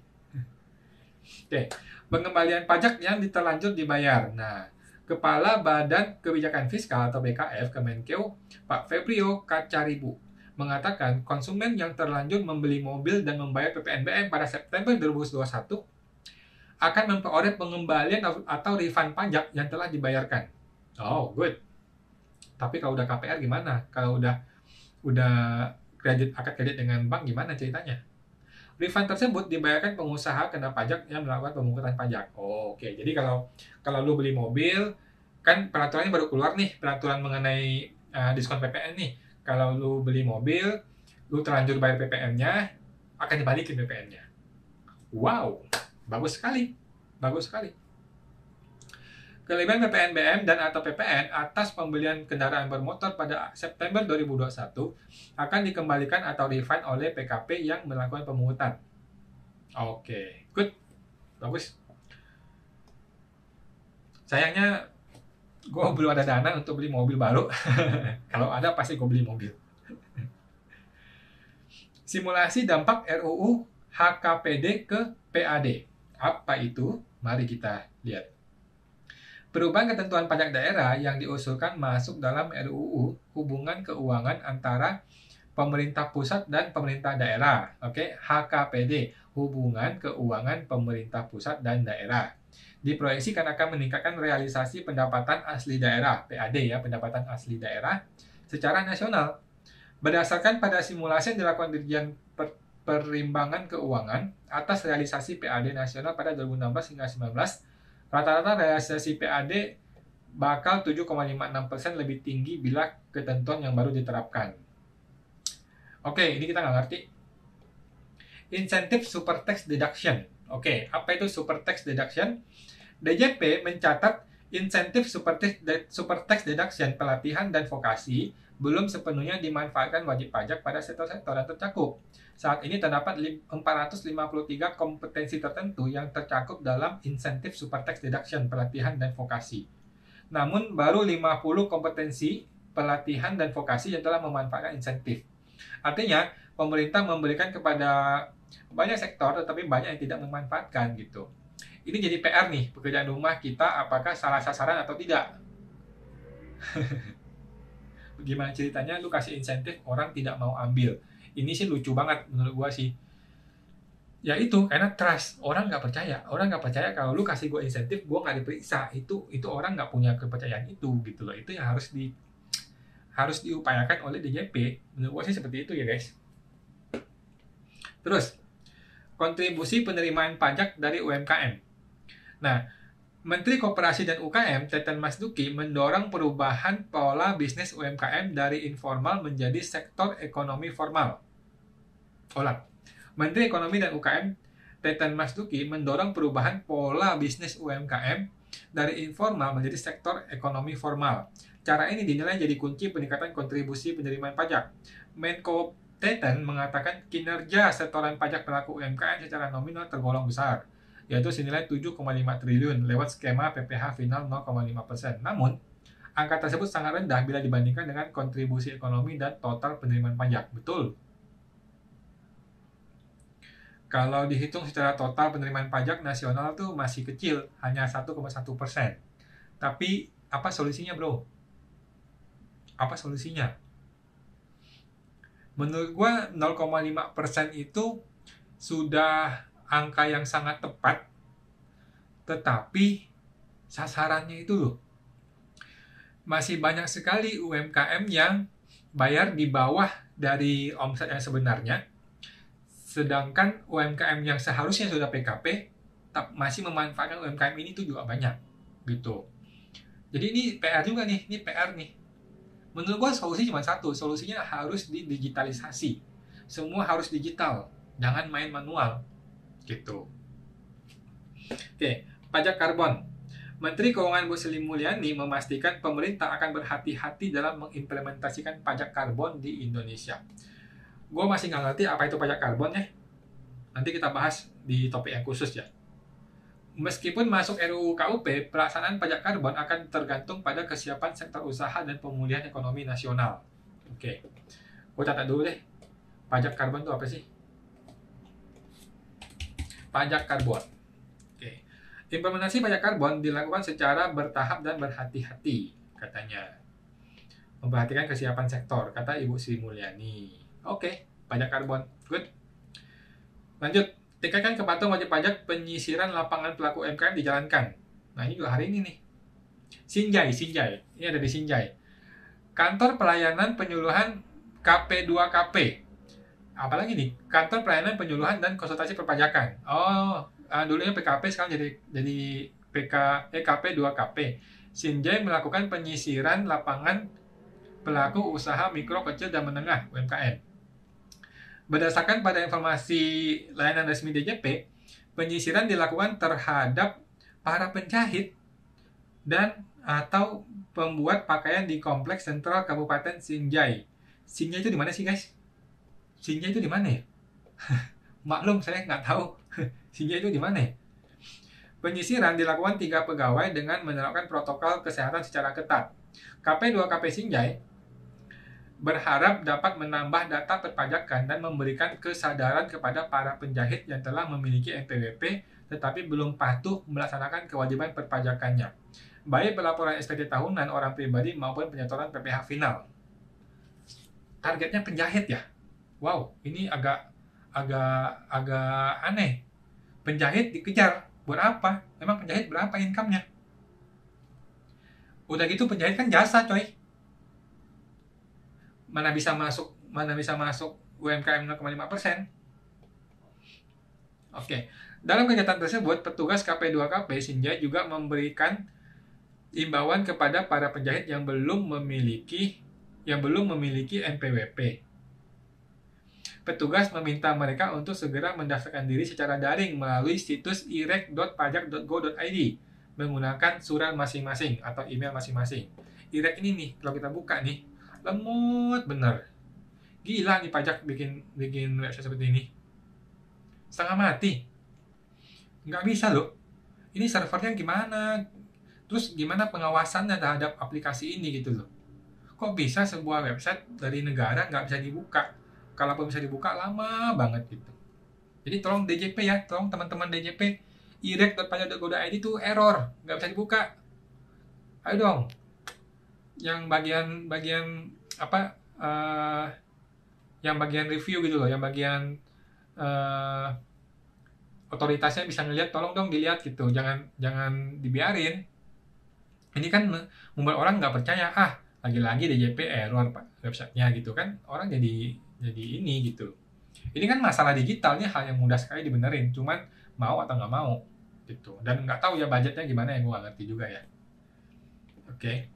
Oke, pengembalian pajak yang terlanjur dibayar. Nah, Kepala Badan Kebijakan Fiskal atau BKF Kemenkeu, Pak Febrio Kacaribu, mengatakan konsumen yang terlanjur membeli mobil dan membayar PPNBM pada September 2021 akan memperoleh pengembalian atau refund pajak yang telah dibayarkan. Oh, good. Tapi kalau udah KPR gimana? Kalau udah akad kredit dengan bank gimana ceritanya? Refund tersebut dibayarkan pengusaha kena pajak yang melakukan pemungutan pajak. Oh, oke. Jadi kalau lu beli mobil, kan peraturannya baru keluar nih, peraturan mengenai diskon PPN nih. Kalau lu beli mobil, lu terlanjur bayar PPN-nya, akan dibalikin PPN-nya. Wow, bagus sekali. Bagus sekali. Kelebihan PPNBM dan atau PPN atas pembelian kendaraan bermotor pada September 2021 akan dikembalikan atau refund oleh PKP yang melakukan pemungutan. Oke, good. Bagus. Sayangnya gue belum ada dana untuk beli mobil baru. Kalau ada pasti gue beli mobil. Simulasi dampak RUU HKPD ke PAD. Apa itu? Mari kita lihat. Perubahan ketentuan pajak daerah yang diusulkan masuk dalam RUU Hubungan Keuangan antara pemerintah pusat dan pemerintah daerah. Oke, HKPD, Hubungan Keuangan Pemerintah Pusat dan Daerah. Diproyeksikan akan meningkatkan realisasi pendapatan asli daerah, PAD ya, pendapatan asli daerah secara nasional. Berdasarkan pada simulasi yang dilakukan Dirjen Perimbangan Keuangan atas realisasi PAD nasional pada 2016 hingga 2019, rata-rata realisasi PAD bakal 7,56% lebih tinggi bila ketentuan yang baru diterapkan. Oke, ini kita nggak ngerti. Insentif Super Tax Deduction. Oke, apa itu Super Tax Deduction? DJP mencatat insentif Super Tax Deduction pelatihan dan vokasi belum sepenuhnya dimanfaatkan wajib pajak pada sektor-sektor yang tercakup. Saat ini terdapat 453 kompetensi tertentu yang tercakup dalam insentif Super Tax Deduction pelatihan dan vokasi. Namun baru 50 kompetensi pelatihan dan vokasi yang telah memanfaatkan insentif. Artinya, pemerintah memberikan kepada banyak sektor tetapi banyak yang tidak memanfaatkan gitu. Ini jadi PR nih, pekerjaan rumah kita apakah salah sasaran atau tidak. Gimana ceritanya lu kasih insentif orang tidak mau ambil. Ini sih lucu banget menurut gua sih. Ya itu karena trust, orang nggak percaya kalau lu kasih gua insentif gua nggak diperiksa. Itu orang nggak punya kepercayaan itu gitu loh. Itu yang harus diupayakan oleh DJP. Menurut gua sih seperti itu ya guys. Terus kontribusi penerimaan pajak dari UMKM. Nah, Menteri Koperasi dan UKM Teten Mas Duki mendorong perubahan pola bisnis UMKM dari informal menjadi sektor ekonomi formal. Menteri Ekonomi dan UKM Teten Mas-Duki mendorong perubahan pola bisnis UMKM dari informal menjadi sektor ekonomi formal. Cara ini dinilai jadi kunci peningkatan kontribusi penerimaan pajak. Menko Teten mengatakan kinerja setoran pajak pelaku UMKM secara nominal tergolong besar, yaitu senilai 7,5 triliun lewat skema PPh final 0,5%. Namun, angka tersebut sangat rendah bila dibandingkan dengan kontribusi ekonomi dan total penerimaan pajak. Betul. Kalau dihitung secara total penerimaan pajak nasional tuh masih kecil, hanya 1,1%. Tapi, apa solusinya bro? Apa solusinya? Menurut gua 0,5% itu sudah angka yang sangat tepat, tetapi sasarannya itu loh. Masih banyak sekali UMKM yang bayar di bawah dari omset yang sebenarnya, sedangkan UMKM yang seharusnya sudah PKP masih memanfaatkan UMKM ini tuh juga banyak gitu. Jadi ini PR juga nih, ini PR nih. Menurut gua solusi cuma satu, solusinya harus didigitalisasi. Semua harus digital, jangan main manual gitu. Oke, pajak karbon. Menteri Keuangan Bu Sri Mulyani memastikan pemerintah akan berhati-hati dalam mengimplementasikan pajak karbon di Indonesia. Gue masih nggak ngerti apa itu pajak karbon ya. Nanti kita bahas di topik yang khusus ya. Meskipun masuk RUU KUP, pelaksanaan pajak karbon akan tergantung pada kesiapan sektor usaha dan pemulihan ekonomi nasional. Oke, gue catat dulu deh. Pajak karbon itu apa sih? Pajak karbon. Implementasi pajak karbon dilakukan secara bertahap dan berhati-hati, katanya. Memperhatikan kesiapan sektor, kata Ibu Sri Mulyani. Oke, pajak karbon. Good. Lanjut. Tingkatkan kepatuhan wajib pajak penyisiran lapangan pelaku UMKM dijalankan. Nah, ini juga hari ini nih. Sinjai. Ini ada di Sinjai. Kantor Pelayanan Penyuluhan KP2KP. Apalagi nih? Kantor Pelayanan Penyuluhan dan Konsultasi Perpajakan. Dulunya PKP, sekarang jadi KP2KP. Sinjai melakukan penyisiran lapangan pelaku usaha mikro, kecil, dan menengah UMKM. Berdasarkan pada informasi layanan resmi DJP, penyisiran dilakukan terhadap para penjahit dan atau pembuat pakaian di Kompleks Sentral Kabupaten Sinjai. Sinjai itu di mana sih, guys? Sinjai itu di mana ya? Maklum, saya nggak tahu. Sinjai itu di mana ya? Penyisiran dilakukan 3 pegawai dengan menerapkan protokol kesehatan secara ketat. KP2KP Sinjai berharap dapat menambah data perpajakan dan memberikan kesadaran kepada para penjahit yang telah memiliki NPWP tetapi belum patuh melaksanakan kewajiban perpajakannya, baik pelaporan SPT tahunan orang pribadi maupun penyetoran PPh final. Targetnya penjahit ya? Wow, ini agak aneh. Penjahit dikejar buat apa? Memang penjahit berapa income-nya? Udah gitu penjahit kan jasa, coy. Mana bisa masuk UMKM 0,5%. Oke. Dalam kegiatan tersebut, petugas KP2KP Sinjai juga memberikan imbauan kepada para penjahit yang belum memiliki NPWP. Petugas meminta mereka untuk segera mendaftarkan diri secara daring melalui situs irek.pajak.go.id menggunakan surat masing-masing atau email masing-masing. Irek ini nih, kalau kita buka nih, lemot bener. Gila nih pajak bikin website seperti ini. Setengah mati. Nggak bisa loh. Ini servernya gimana? Terus gimana pengawasannya terhadap aplikasi ini gitu loh. Kok bisa sebuah website dari negara nggak bisa dibuka? Kalaupun bisa dibuka lama banget gitu. Jadi tolong DJP ya, tolong teman-teman DJP, irek.pajak.go.id itu error, nggak bisa dibuka. Ayo dong. Yang bagian yang bagian review gitu loh, yang bagian otoritasnya bisa ngelihat, tolong dong dilihat gitu, jangan dibiarin. Ini kan membuat orang nggak percaya, lagi-lagi DJP error pak websitenya gitu kan, orang jadi ini gitu. Ini kan masalah digitalnya hal yang mudah sekali dibenerin, cuman mau atau nggak mau gitu. Dan nggak tahu ya budgetnya gimana, yang gue nggak ngerti juga ya. Oke.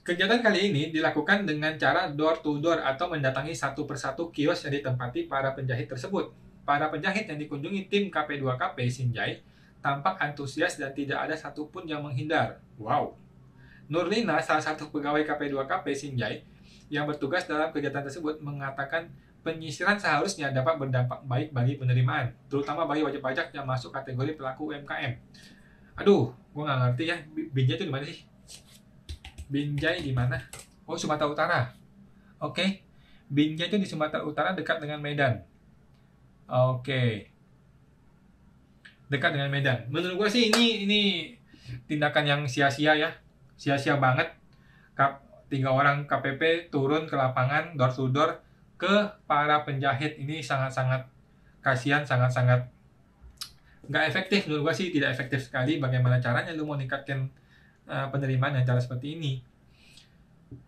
Kegiatan kali ini dilakukan dengan cara door to door atau mendatangi satu persatu kios yang ditempati para penjahit tersebut. Para penjahit yang dikunjungi tim KP2KP Sinjai tampak antusias dan tidak ada satupun yang menghindar. Wow. Nurlina, salah satu pegawai KP2KP Sinjai yang bertugas dalam kegiatan tersebut, mengatakan penyisiran seharusnya dapat berdampak baik bagi penerimaan, terutama bagi wajib pajak yang masuk kategori pelaku UMKM. Aduh, gue nggak ngerti ya, Binjai itu di mana sih? Binjai di mana? Oh, Sumatera Utara. Oke. Binjai itu di Sumatera Utara, dekat dengan Medan. Oke. Dekat dengan Medan. Menurut gue sih ini tindakan yang sia-sia ya. Sia-sia banget. 3 orang KPP turun ke lapangan door to door ke para penjahit. Ini sangat-sangat kasihan, sangat-sangat nggak efektif. Menurut gue sih tidak efektif sekali. Bagaimana caranya lu mau meningkatkan penerimaan yang cara seperti ini?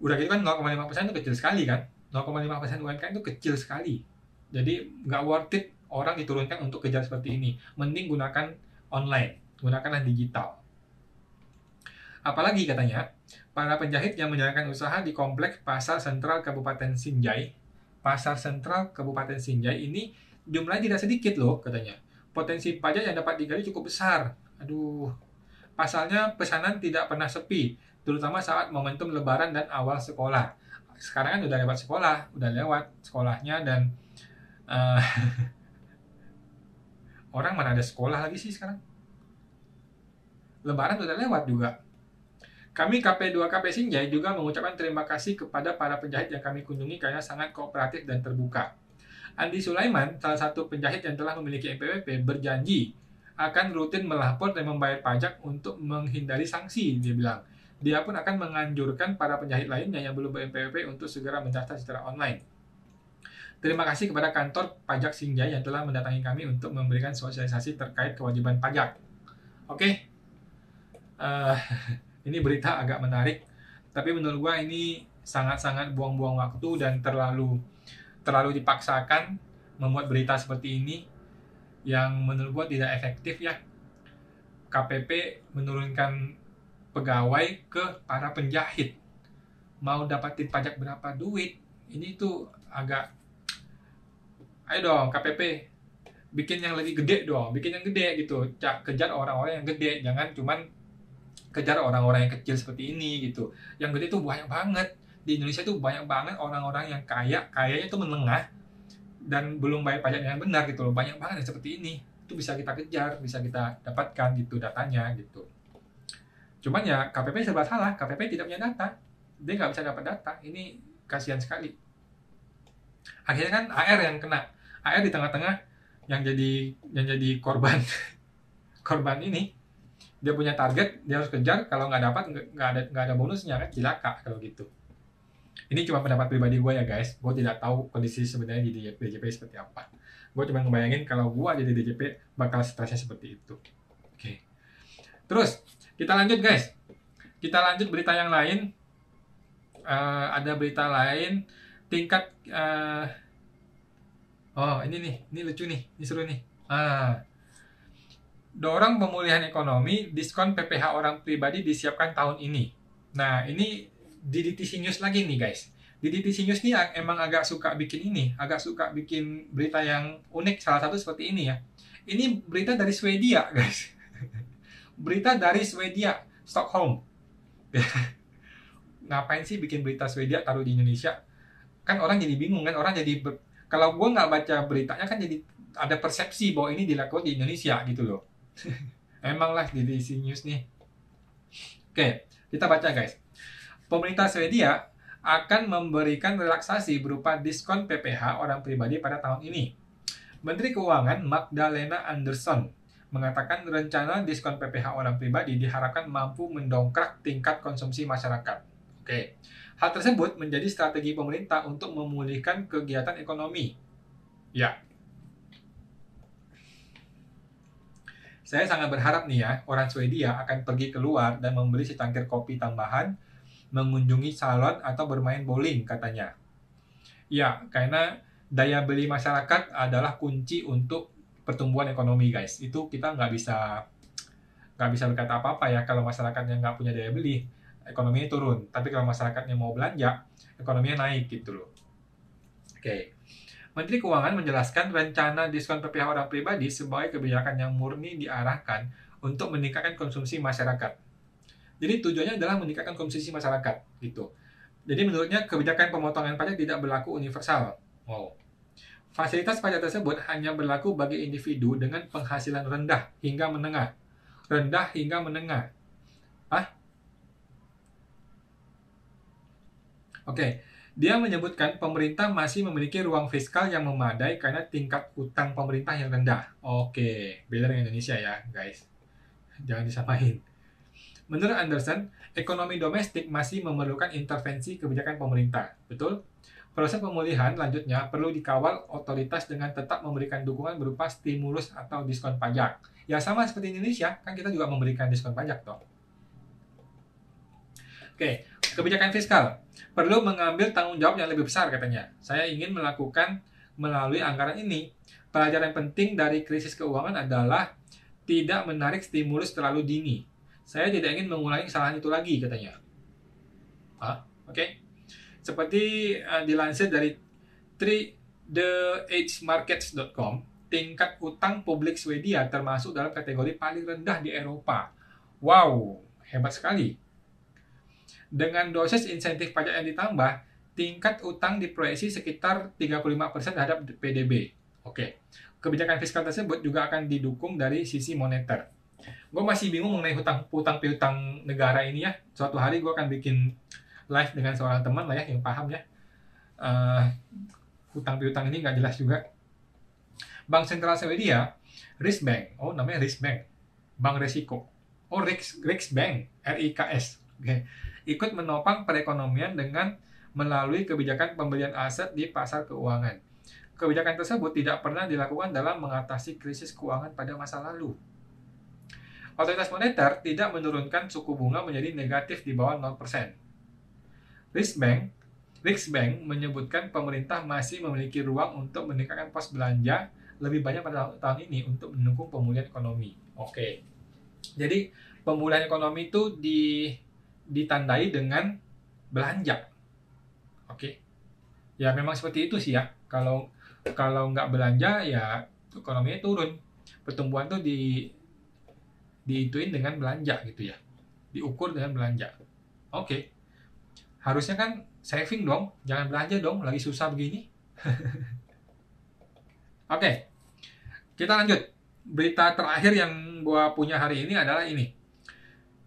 Udah gitu kan 0,5% itu kecil sekali kan. 0,5% UMKM itu kecil sekali. Jadi nggak worth it orang diturunkan untuk kejar seperti ini. Mending gunakan online, gunakanlah digital. Apalagi katanya, para penjahit yang menjalankan usaha di Kompleks Pasar Sentral Kabupaten Sinjai. Pasar Sentral Kabupaten Sinjai ini jumlahnya tidak sedikit loh katanya. Potensi pajak yang dapat digali cukup besar. Aduh. Pasalnya pesanan tidak pernah sepi, terutama saat momentum lebaran dan awal sekolah. Sekarang kan udah lewat sekolahnya dan orang mana ada sekolah lagi sih sekarang. Lebaran udah lewat juga. Kami KP2KP Sinjai juga mengucapkan terima kasih kepada para penjahit yang kami kunjungi karena sangat kooperatif dan terbuka. Andi Sulaiman, salah satu penjahit yang telah memiliki NPWP, berjanji akan rutin melapor dan membayar pajak untuk menghindari sanksi, dia bilang. Dia pun akan menganjurkan para penjahit lainnya yang belum ber-NPWP untuk segera mendaftar secara online. Terima kasih kepada kantor pajak Sinjai yang telah mendatangi kami untuk memberikan sosialisasi terkait kewajiban pajak. Oke, ini berita agak menarik, tapi menurut gua ini sangat-sangat buang-buang waktu dan terlalu dipaksakan membuat berita seperti ini yang menurut gua tidak efektif ya. KPP menurunkan pegawai ke para penjahit. Mau dapatin pajak berapa duit? Ini tuh agak, ayo dong KPP, bikin yang lebih gede dong, bikin yang gede gitu. Kejar orang-orang yang gede, jangan cuman kejar orang-orang yang kecil seperti ini gitu. Yang gede tuh banyak banget. Di Indonesia tuh banyak banget orang-orang yang kayanya tuh menengah dan belum bayar pajak dengan benar gitu loh. Banyak banget yang seperti ini. Itu bisa kita kejar, bisa kita dapatkan gitu datanya gitu. Cuman ya KPP serba salah, KPP tidak punya data. Dia nggak bisa dapat data. Ini kasihan sekali. Akhirnya kan AR yang kena. AR di tengah-tengah yang jadi korban korban ini. Dia punya target, dia harus kejar. Kalau nggak dapat, nggak ada bonusnya kan, cilaka kalau gitu. Ini cuma pendapat pribadi gue ya guys. Gue tidak tahu kondisi sebenarnya di DJP seperti apa. Gue cuma ngebayangin kalau gue jadi DJP bakal stresnya seperti itu. Oke. Terus kita lanjut guys. Kita lanjut berita yang lain. Ada berita lain tingkat. Oh ini nih, ini lucu nih, ini seru nih. Dorong pemulihan ekonomi, diskon PPh orang pribadi disiapkan tahun ini. Nah ini di DTC News lagi nih guys. Di DTC News nih emang agak suka bikin ini, agak suka bikin berita yang unik. Salah satu seperti ini ya. Ini berita dari Swedia guys. Berita dari Swedia, Stockholm. Ngapain sih bikin berita Swedia taruh di Indonesia? Kan orang jadi bingung kan, orang jadi kalau gue nggak baca beritanya kan jadi ada persepsi bahwa ini dilakukan di Indonesia gitu loh. Emang lah di DTC News nih. Oke, kita baca guys. Pemerintah Swedia akan memberikan relaksasi berupa diskon PPh orang pribadi pada tahun ini. Menteri Keuangan Magdalena Andersson mengatakan rencana diskon PPh orang pribadi diharapkan mampu mendongkrak tingkat konsumsi masyarakat. Oke. Hal tersebut menjadi strategi pemerintah untuk memulihkan kegiatan ekonomi. Ya. Saya sangat berharap nih ya, orang Swedia akan pergi keluar dan membeli secangkir kopi tambahan, mengunjungi salon atau bermain bowling katanya. Ya, karena daya beli masyarakat adalah kunci untuk pertumbuhan ekonomi guys. Itu kita nggak bisa berkata apa-apa ya kalau masyarakatnya nggak punya daya beli, ekonominya turun. Tapi kalau masyarakatnya mau belanja, ekonominya naik gitu loh. Oke. Menteri Keuangan menjelaskan rencana diskon PPh orang pribadi sebagai kebijakan yang murni diarahkan untuk meningkatkan konsumsi masyarakat. Jadi tujuannya adalah meningkatkan konsumsi masyarakat gitu. Jadi menurutnya kebijakan pemotongan pajak tidak berlaku universal. Wow. Fasilitas pajak tersebut hanya berlaku bagi individu dengan penghasilan rendah hingga menengah. Rendah hingga menengah. Oke. Dia menyebutkan pemerintah masih memiliki ruang fiskal yang memadai karena tingkat utang pemerintah yang rendah. Oke, beda dengan Indonesia ya, guys. Jangan disamain. Menurut Anderson, ekonomi domestik masih memerlukan intervensi kebijakan pemerintah. Betul? Proses pemulihan lanjutnya perlu dikawal otoritas dengan tetap memberikan dukungan berupa stimulus atau diskon pajak. Ya sama seperti Indonesia, kan kita juga memberikan diskon pajak toh. Oke, kebijakan fiskal perlu mengambil tanggung jawab yang lebih besar katanya. Saya ingin melakukan melalui anggaran ini. Pelajaran penting dari krisis keuangan adalah tidak menarik stimulus terlalu dini. Saya tidak ingin mengulangi kesalahan itu lagi katanya. Oke. Seperti dilansir dari thehmarkets.com, tingkat utang publik Swedia termasuk dalam kategori paling rendah di Eropa. Wow, hebat sekali. Dengan dosis insentif pajak yang ditambah, tingkat utang diproyeksi sekitar 35% terhadap PDB. Oke. Kebijakan fiskal tersebut juga akan didukung dari sisi moneter. Gue masih bingung mengenai hutang piutang negara ini ya. Suatu hari gue akan bikin live dengan seorang teman lah ya yang paham ya. hutang piutang ini nggak jelas juga. Bank Sentral Swedia, Riksbank, namanya Riksbank, bank resiko. Riksbank, RIKS, oke, ikut menopang perekonomian dengan melalui kebijakan pembelian aset di pasar keuangan. Kebijakan tersebut tidak pernah dilakukan dalam mengatasi krisis keuangan pada masa lalu. Otoritas moneter tidak menurunkan suku bunga menjadi negatif di bawah 0%. Riksbank menyebutkan pemerintah masih memiliki ruang untuk meningkatkan pos belanja lebih banyak pada tahun ini untuk mendukung pemulihan ekonomi. Oke. Jadi pemulihan ekonomi itu ditandai dengan belanja. Oke. Ya memang seperti itu sih ya. Kalau nggak belanja ya ekonominya turun. Pertumbuhan tuh diituin dengan belanja gitu ya. Diukur dengan belanja. Oke. Harusnya kan saving dong, jangan belanja dong, lagi susah begini. Oke. Kita lanjut. Berita terakhir yang gua punya hari ini adalah ini.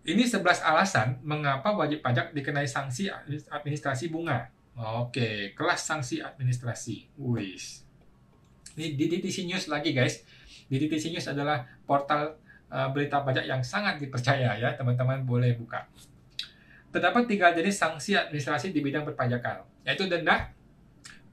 Ini 11 alasan mengapa wajib pajak dikenai sanksi administrasi bunga. Oke, kelas sanksi administrasi. Wis. Ini di DTC News lagi guys. Di DTC News adalah portal berita pajak yang sangat dipercaya ya, teman-teman boleh buka. Terdapat 3 jenis sanksi administrasi di bidang perpajakan, yaitu denda,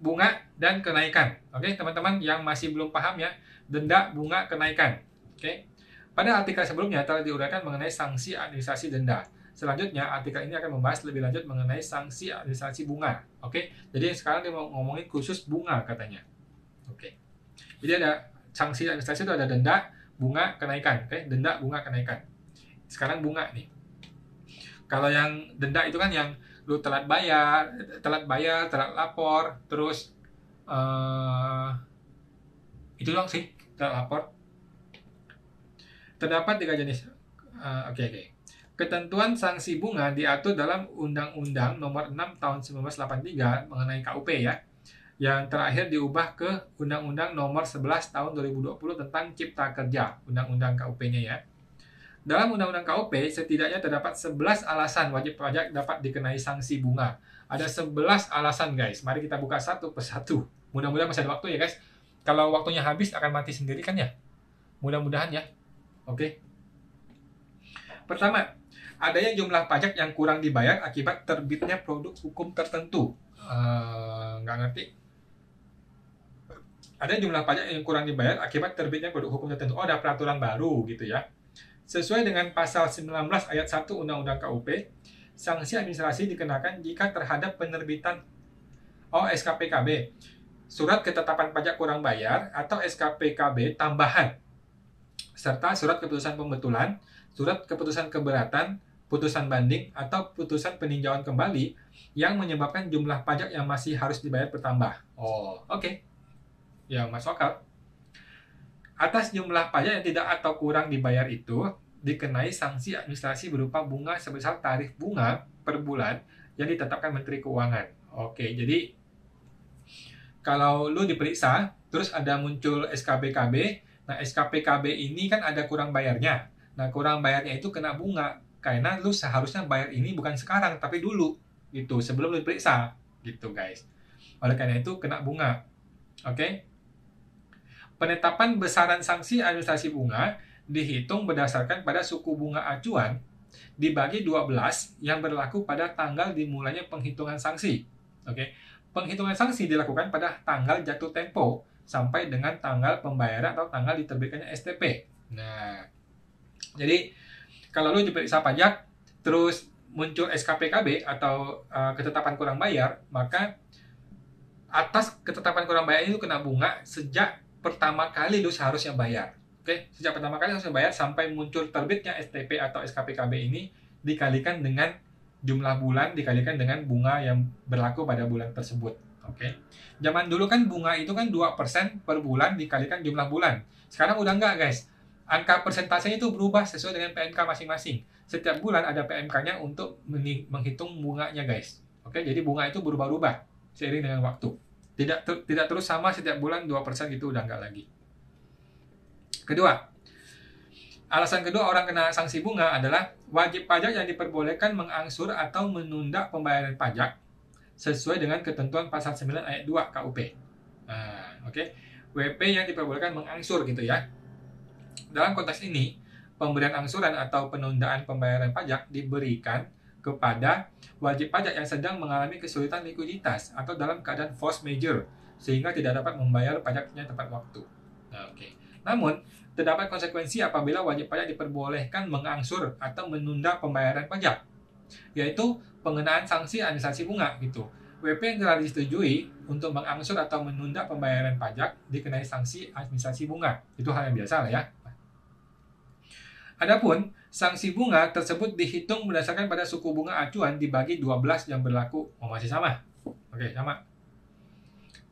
bunga, dan kenaikan. Oke, teman-teman yang masih belum paham ya, denda, bunga, kenaikan. Oke. Pada artikel sebelumnya telah diuraikan mengenai sanksi administrasi denda. Selanjutnya, artikel ini akan membahas lebih lanjut mengenai sanksi administrasi bunga. Oke. Jadi sekarang dia mau ngomongin khusus bunga katanya. Oke. Jadi ada sanksi administrasi itu ada denda, bunga, kenaikan. Oke, denda, bunga, kenaikan. Sekarang bunga nih. Kalau yang denda itu kan yang lu telat bayar, telat lapor, terus itu doang sih, telat lapor. Terdapat 3 jenis. Oke. Ketentuan sanksi bunga diatur dalam Undang-Undang Nomor 6 Tahun 1983 mengenai KUP ya, yang terakhir diubah ke Undang-Undang Nomor 11 Tahun 2020 tentang Cipta Kerja, Undang-Undang KUP-nya ya. Dalam Undang-Undang KUP, setidaknya terdapat 11 alasan wajib pajak dapat dikenai sanksi bunga. Ada 11 alasan, guys. Mari kita buka satu persatu. Mudah-mudahan masih ada waktu ya, guys. Kalau waktunya habis, akan mati sendiri kan ya? Mudah-mudahan ya. Oke. Pertama, adanya jumlah pajak yang kurang dibayar akibat terbitnya produk hukum tertentu. Nggak ngerti. Ada jumlah pajak yang kurang dibayar akibat terbitnya produk hukum tertentu. Ada peraturan baru gitu ya. Sesuai dengan pasal 19 ayat 1 Undang-Undang KUP, sanksi administrasi dikenakan jika terhadap penerbitan SKPKB, surat ketetapan pajak kurang bayar atau SKPKB tambahan, serta surat keputusan pembetulan, surat keputusan keberatan, putusan banding, atau putusan peninjauan kembali yang menyebabkan jumlah pajak yang masih harus dibayar bertambah. Oke. Ya, masuk akal. Atas jumlah pajak yang tidak atau kurang dibayar itu, dikenai sanksi administrasi berupa bunga sebesar tarif bunga per bulan yang ditetapkan Menteri Keuangan. Oke, jadi kalau lu diperiksa, terus ada muncul SKPKB, nah SKPKB ini kan ada kurang bayarnya. Nah, kurang bayarnya itu kena bunga, karena lu seharusnya bayar ini bukan sekarang, tapi dulu, gitu, sebelum lu diperiksa, gitu guys. Oleh karena itu, kena bunga. Oke? Penetapan besaran sanksi administrasi bunga dihitung berdasarkan pada suku bunga acuan dibagi 12 yang berlaku pada tanggal dimulainya penghitungan sanksi. Oke. Penghitungan sanksi dilakukan pada tanggal jatuh tempo sampai dengan tanggal pembayaran atau tanggal diterbitkannya STP. Nah, jadi kalau lu diperiksa pajak terus muncul SKPKB atau ketetapan kurang bayar, maka atas ketetapan kurang bayar itu kena bunga sejak pertama kali lu seharusnya bayar. Oke, sejak pertama kali harusnya bayar sampai muncul terbitnya STP atau SKPKB ini dikalikan dengan jumlah bulan, dikalikan dengan bunga yang berlaku pada bulan tersebut. Oke. Zaman dulu kan bunga itu kan 2% per bulan dikalikan jumlah bulan. Sekarang udah enggak, guys. Angka persentasenya itu berubah sesuai dengan PMK masing-masing. Setiap bulan ada PMK-nya untuk menghitung bunganya, guys. Oke, jadi bunga itu berubah-ubah seiring dengan waktu. Tidak terus sama setiap bulan 2% gitu, udah enggak lagi. Kedua, alasan kedua orang kena sanksi bunga adalah wajib pajak yang diperbolehkan mengangsur atau menunda pembayaran pajak sesuai dengan ketentuan pasal 9 ayat 2 KUP. Nah, oke. WP yang diperbolehkan mengangsur gitu ya. Dalam konteks ini, pemberian angsuran atau penundaan pembayaran pajak diberikan kepada wajib pajak yang sedang mengalami kesulitan likuiditas atau dalam keadaan force majeure sehingga tidak dapat membayar pajaknya tepat waktu. Nah, oke. Namun, terdapat konsekuensi apabila wajib pajak diperbolehkan mengangsur atau menunda pembayaran pajak, yaitu pengenaan sanksi administrasi bunga gitu. WP yang telah disetujui untuk mengangsur atau menunda pembayaran pajak dikenai sanksi administrasi bunga. Itu hal yang biasa lah ya. Adapun sanksi bunga tersebut dihitung berdasarkan pada suku bunga acuan dibagi 12 yang berlaku. Masih sama? Oke, sama.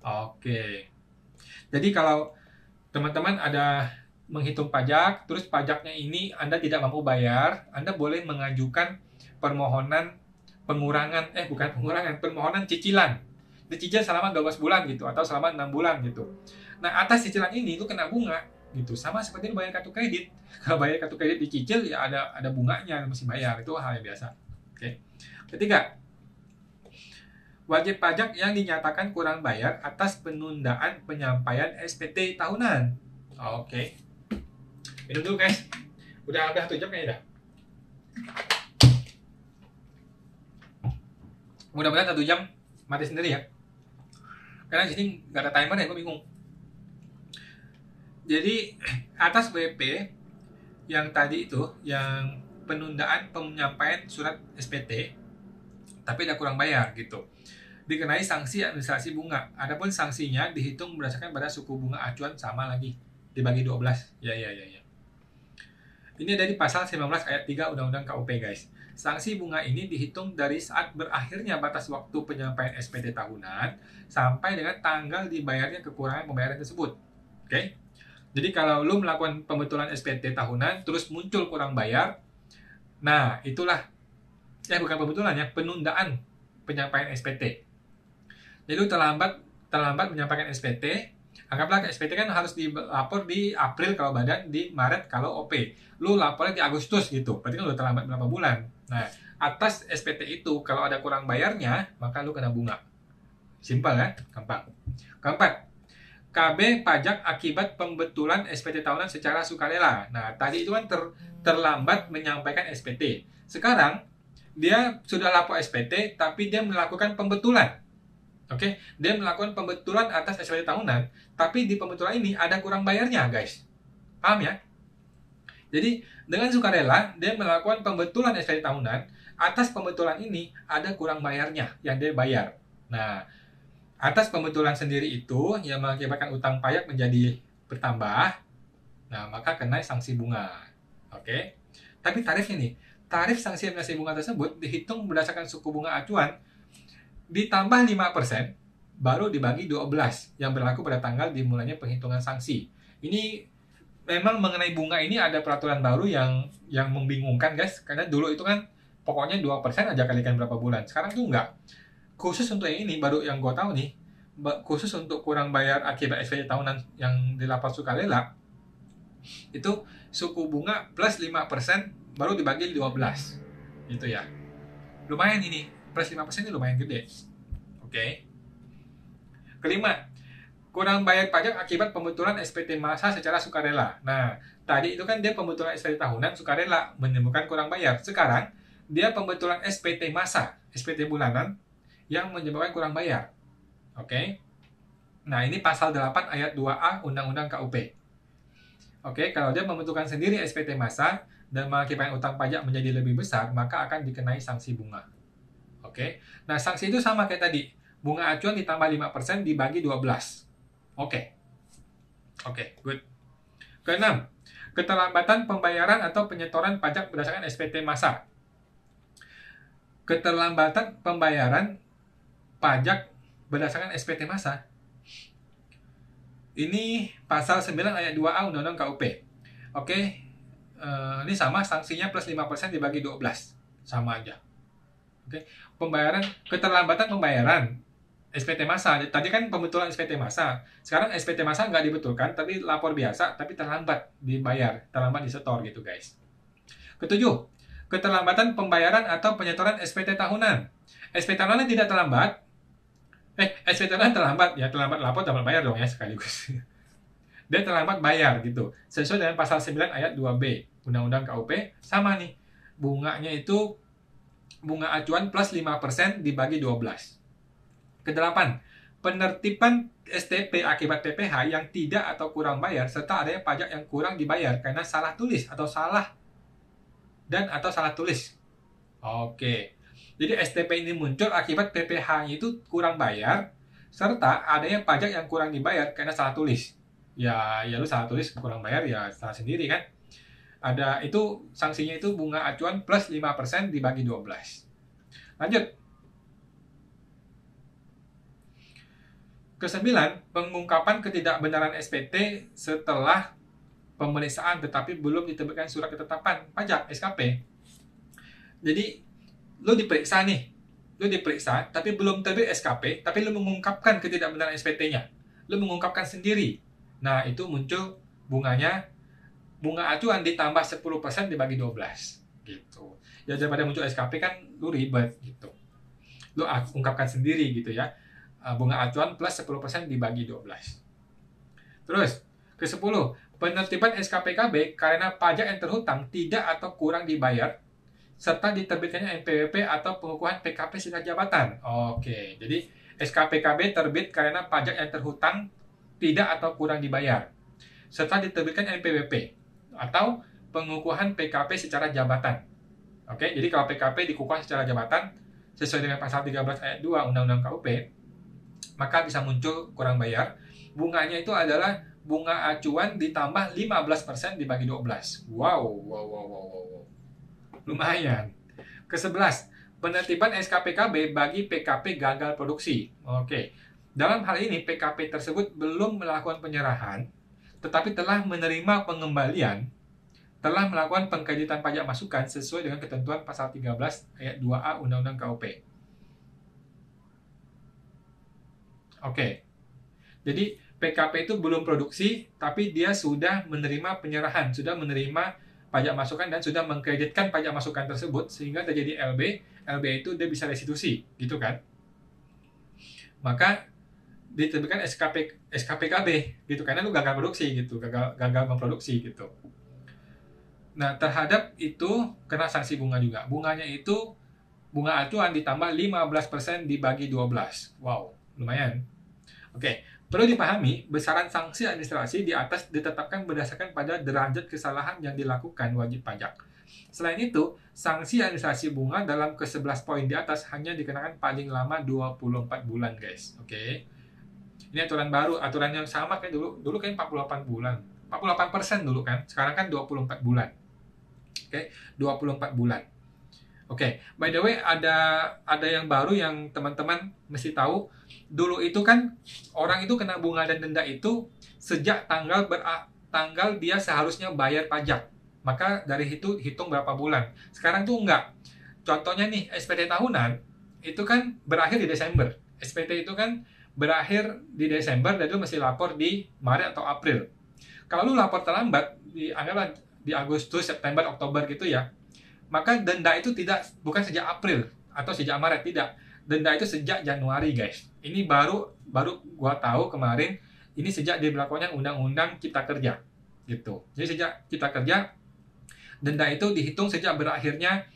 Oke. Jadi kalau teman-teman ada menghitung pajak, terus pajaknya ini Anda tidak mampu bayar, Anda boleh mengajukan permohonan permohonan cicilan. Dicicil selama 12 bulan gitu, atau selama 6 bulan gitu. Nah, atas cicilan ini itu kena bunga gitu. Sama seperti bayar kartu kredit. Kalau bayar kartu kredit dicicil ya ada bunganya, mesti bayar. Itu hal yang biasa. Oke. Ketiga, wajib pajak yang dinyatakan kurang bayar atas penundaan penyampaian SPT tahunan. Oke. Minum dulu guys. Udah 1 jam kayaknya dah. Mudah-mudahan 1 jam mati sendiri ya. Karena di sini nggak ada timer ya, gue bingung. Jadi atas WP yang tadi itu, yang penundaan penyampaian surat SPT, tapi ada kurang bayar gitu, dikenai sanksi administrasi bunga. Adapun sanksinya dihitung berdasarkan pada suku bunga acuan, sama lagi, dibagi 12. Ya. Ini dari pasal 19 ayat 3 Undang-Undang KUP guys. Sanksi bunga ini dihitung dari saat berakhirnya batas waktu penyampaian SPT tahunan sampai dengan tanggal dibayarnya kekurangan pembayaran tersebut. Oke? Jadi kalau lu melakukan pembetulan SPT tahunan terus muncul kurang bayar, nah itulah bukan pembetulan ya, penundaan penyampaian SPT. Jadi lu terlambat menyampaikan SPT. Anggaplah SPT kan harus dilapor di April kalau badan, di Maret kalau OP. Lu lapornya di Agustus gitu, berarti kan udah terlambat berapa bulan. Nah, atas SPT itu kalau ada kurang bayarnya, maka lu kena bunga. Simpel kan? Gampang. Keempat, KB pajak akibat pembetulan SPT tahunan secara sukarela. Nah, tadi itu kan terlambat menyampaikan SPT. Sekarang, dia sudah lapor SPT, tapi dia melakukan pembetulan. Oke, dia melakukan pembetulan atas SPT tahunan, tapi di pembetulan ini ada kurang bayarnya, guys. Paham ya? Jadi, dengan sukarela, dia melakukan pembetulan SPT tahunan, atas pembetulan ini ada kurang bayarnya yang dia bayar. Nah, atas pembetulan sendiri itu yang mengakibatkan utang pajak menjadi bertambah, nah maka kena sanksi bunga. Oke? Tapi tarifnya nih, tarif sanksi administrasi bunga tersebut dihitung berdasarkan suku bunga acuan ditambah 5% baru dibagi 12 yang berlaku pada tanggal dimulainya penghitungan sanksi. Ini memang mengenai bunga ini ada peraturan baru yang membingungkan guys, karena dulu itu kan pokoknya 2% aja kalikan berapa bulan. Sekarang tuh enggak. Khusus untuk yang ini baru yang gue tahu nih, khusus untuk kurang bayar akibat SPT tahunan yang dilapor sukarela, itu suku bunga plus 5% baru dibagi 12. Gitu ya. Lumayan ini. Plus 5% ini lumayan gede. Oke. Kelima, kurang bayar pajak akibat pembetulan SPT masa secara sukarela. Nah, tadi itu kan dia pembetulan SPT tahunan sukarela, menyebabkan kurang bayar. Sekarang, dia pembetulan SPT masa, SPT bulanan, yang menyebabkan kurang bayar. Oke. Nah, ini pasal 8 ayat 2A Undang-Undang KUP. Oke, kalau dia membentukkan sendiri SPT masa dan mengakibatkan utang pajak menjadi lebih besar, maka akan dikenai sanksi bunga. Oke. Nah, sanksi itu sama kayak tadi. Bunga acuan ditambah 5% dibagi 12. Oke, good. Keenam, keterlambatan pembayaran atau penyetoran pajak berdasarkan SPT masa. Keterlambatan pembayaran pajak berdasarkan SPT masa. Ini pasal 9 ayat 2A Undang-Undang KUP. Oke. Ini sama, sanksinya plus 5% dibagi 12. Sama aja. Oke. Keterlambatan pembayaran SPT masa. Tadi kan pembetulan SPT masa. Sekarang SPT masa nggak dibetulkan, tapi lapor biasa, tapi terlambat dibayar, terlambat disetor gitu guys. Ketujuh, keterlambatan pembayaran atau penyetoran SPT tahunan. SPT tahunan tidak terlambat. SPT tahunan terlambat, ya terlambat lapor, terlambat bayar dong ya sekaligus. Dia terlambat bayar gitu. Sesuai dengan pasal 9 ayat 2B Undang-Undang KUP, sama nih. Bunganya itu bunga acuan plus 5% dibagi 12. Kedelapan, penertiban STP akibat PPh yang tidak atau kurang bayar serta adanya pajak yang kurang dibayar karena salah tulis atau salah tulis. Oke. Jadi STP ini muncul akibat PPh itu kurang bayar serta adanya pajak yang kurang dibayar karena salah tulis. Ya lu salah tulis kurang bayar ya salah sendiri kan. Ada itu sanksinya itu bunga acuan plus 5% dibagi 12. Lanjut. Kesembilan, pengungkapan ketidakbenaran SPT setelah pemeriksaan tetapi belum diterbitkan surat ketetapan pajak SKP. Jadi lu diperiksa tapi belum terbit SKP, tapi lu mengungkapkan ketidakbenaran SPT-nya. Lu mengungkapkan sendiri. Nah, itu muncul bunganya bunga acuan ditambah 10% dibagi 12 gitu. Ya daripada muncul SKP kan lu ribet gitu. Lu ungkapkan sendiri gitu ya. Bunga acuan plus 10% dibagi 12. Terus, ke-10, penertiban SKPKB karena pajak yang terhutang tidak atau kurang dibayar serta diterbitkannya NPWP atau pengukuhan PKP singkat jabatan. Oke, jadi SKPKB terbit karena pajak yang terhutang tidak atau kurang dibayar serta diterbitkan NPWP atau pengukuhan PKP secara jabatan. Oke, jadi kalau PKP dikukuhkan secara jabatan sesuai dengan pasal 13 ayat 2 Undang-Undang KUP, maka bisa muncul kurang bayar. Bunganya itu adalah bunga acuan ditambah 15% dibagi 12. Wow. Lumayan. Ke-11, penertiban SKPKB bagi PKP gagal produksi. Oke. Dalam hal ini PKP tersebut belum melakukan penyerahan, tetapi telah menerima pengembalian, telah melakukan pengkreditan pajak masukan sesuai dengan ketentuan pasal 13 ayat 2A Undang-Undang KUP. Oke. Jadi PKP itu belum produksi, tapi dia sudah menerima penyerahan, sudah menerima pajak masukan dan sudah mengkreditkan pajak masukan tersebut sehingga terjadi LB. LB itu dia bisa restitusi, gitu kan? Maka diterbitkan SKPKB gitu karena lu gagal produksi gitu, gagal memproduksi gitu. Nah, terhadap itu kena sanksi bunga juga. Bunganya itu bunga acuan ditambah 15% dibagi 12. Wow, lumayan. Oke, perlu dipahami besaran sanksi administrasi di atas ditetapkan berdasarkan pada derajat kesalahan yang dilakukan wajib pajak. Selain itu, sanksi administrasi bunga dalam ke-11 poin di atas hanya dikenakan paling lama 24 bulan, guys. Oke. Ini aturan baru, aturan yang sama kayak dulu kan 48 bulan. 48% dulu kan, sekarang kan 24 bulan. Oke, 24 bulan. Oke, by the way ada yang baru yang teman-teman mesti tahu. Dulu itu kan orang itu kena bunga dan denda itu sejak tanggal dia seharusnya bayar pajak. Maka dari itu hitung berapa bulan. Sekarang tuh enggak. Contohnya nih, SPT tahunan itu kan berakhir di Desember. SPT itu kan berakhir di Desember dan lu mesti lapor di Maret atau April. Kalau lu lapor terlambat anggaplah di Agustus, September, Oktober gitu ya, maka denda itu bukan sejak April atau sejak Maret, tidak. Denda itu sejak Januari, guys. Ini baru gua tahu kemarin, ini sejak diberlakukannya Undang-Undang Cipta Kerja gitu. Jadi sejak Cipta Kerja, denda itu dihitung sejak berakhirnya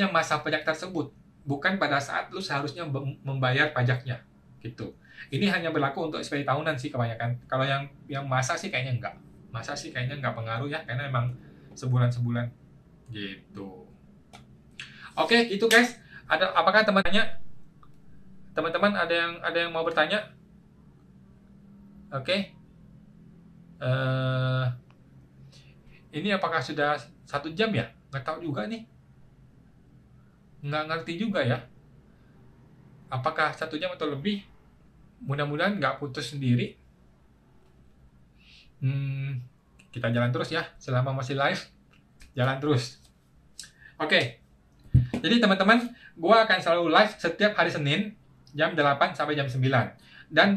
masa pajak tersebut, bukan pada saat lu seharusnya membayar pajaknya gitu. Ini hanya berlaku untuk SPT tahunan sih kebanyakan. Kalau yang masa sih kayaknya enggak. Masa sih kayaknya enggak pengaruh ya, karena emang sebulan-sebulan gitu. Oke, gitu guys. Apakah teman-teman ada yang mau bertanya? Oke. Ini apakah sudah 1 jam ya? Nggak tahu juga nih. Nggak ngerti juga ya. Apakah 1 jam atau lebih? Mudah-mudahan nggak putus sendiri. Kita jalan terus ya. Selama masih live, jalan terus. Oke. Jadi teman-teman, gue akan selalu live setiap hari Senin jam 8 sampai jam 9. Dan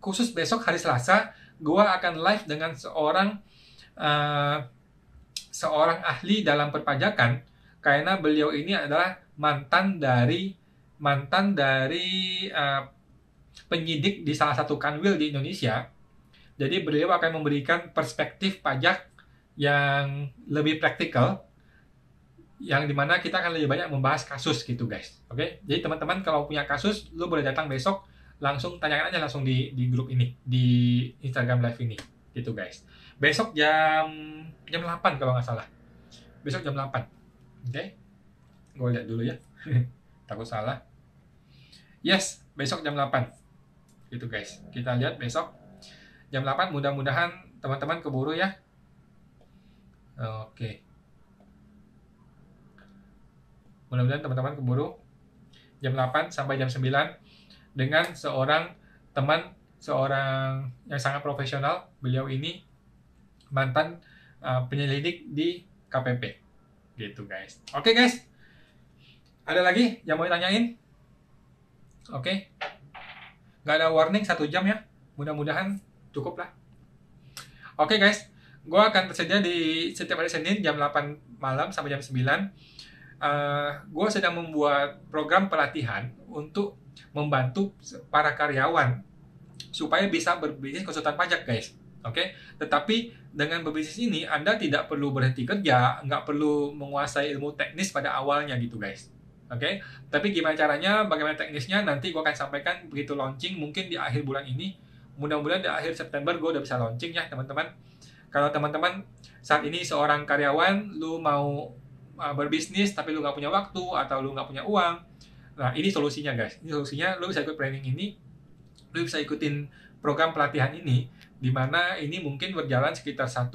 khusus besok hari Selasa, gue akan live dengan seorang ahli dalam perpajakan, karena beliau ini adalah mantan dari mantan dari penyidik di salah satu kanwil di Indonesia. Jadi beliau akan memberikan perspektif pajak yang lebih praktikal, yang dimana kita akan lebih banyak membahas kasus gitu guys. Oke, jadi teman-teman kalau punya kasus, lu boleh datang besok, langsung tanyakan aja langsung di grup ini, di Instagram live ini, gitu guys. Besok jam 8 kalau nggak salah. Besok jam 8. Oke, gue lihat dulu ya. Takut salah. Yes, besok jam 8. Gitu guys. Kita lihat besok jam 8, mudah-mudahan teman-teman keburu ya. Oke. Mudah-mudahan teman-teman keburu jam 8 sampai jam 9 dengan seorang teman, seorang yang sangat profesional. Beliau ini mantan penyelidik di KPP. Gitu guys. Oke guys. Ada lagi yang mau ditanyain? Oke. Nggak ada warning 1 jam ya. Mudah-mudahan cukup lah. Oke guys. Gue akan tersedia di setiap hari Senin jam 8 malam sampai jam 9. Gue sedang membuat program pelatihan untuk membantu para karyawan supaya bisa berbisnis konsultan pajak guys. Oke, tetapi dengan berbisnis ini Anda tidak perlu berhenti kerja, nggak perlu menguasai ilmu teknis pada awalnya gitu guys. Oke, tapi gimana caranya, bagaimana teknisnya nanti gue akan sampaikan begitu launching, mungkin di akhir bulan ini. Mudah-mudahan di akhir September gue udah bisa launching ya teman-teman. Kalau teman-teman saat ini seorang karyawan, lu mau berbisnis tapi lu nggak punya waktu atau lu nggak punya uang, nah ini solusinya guys. Ini solusinya, lu bisa ikut training ini, lu bisa ikutin program pelatihan ini, dimana ini mungkin berjalan sekitar 1-2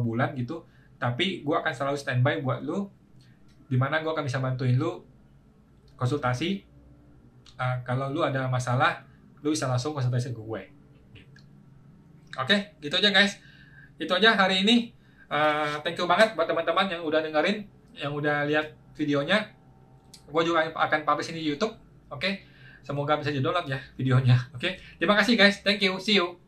bulan gitu, tapi gue akan selalu standby buat lu, dimana gue akan bisa bantuin lu konsultasi. Kalau lu ada masalah, lu bisa langsung konsultasi ke gue gitu. Oke, gitu aja guys. Itu aja hari ini. Thank you banget buat teman-teman yang udah dengerin, yang udah lihat videonya. Gue juga akan publish ini di YouTube. Oke, semoga bisa di download ya videonya. Oke, terima kasih guys. Thank you. See you.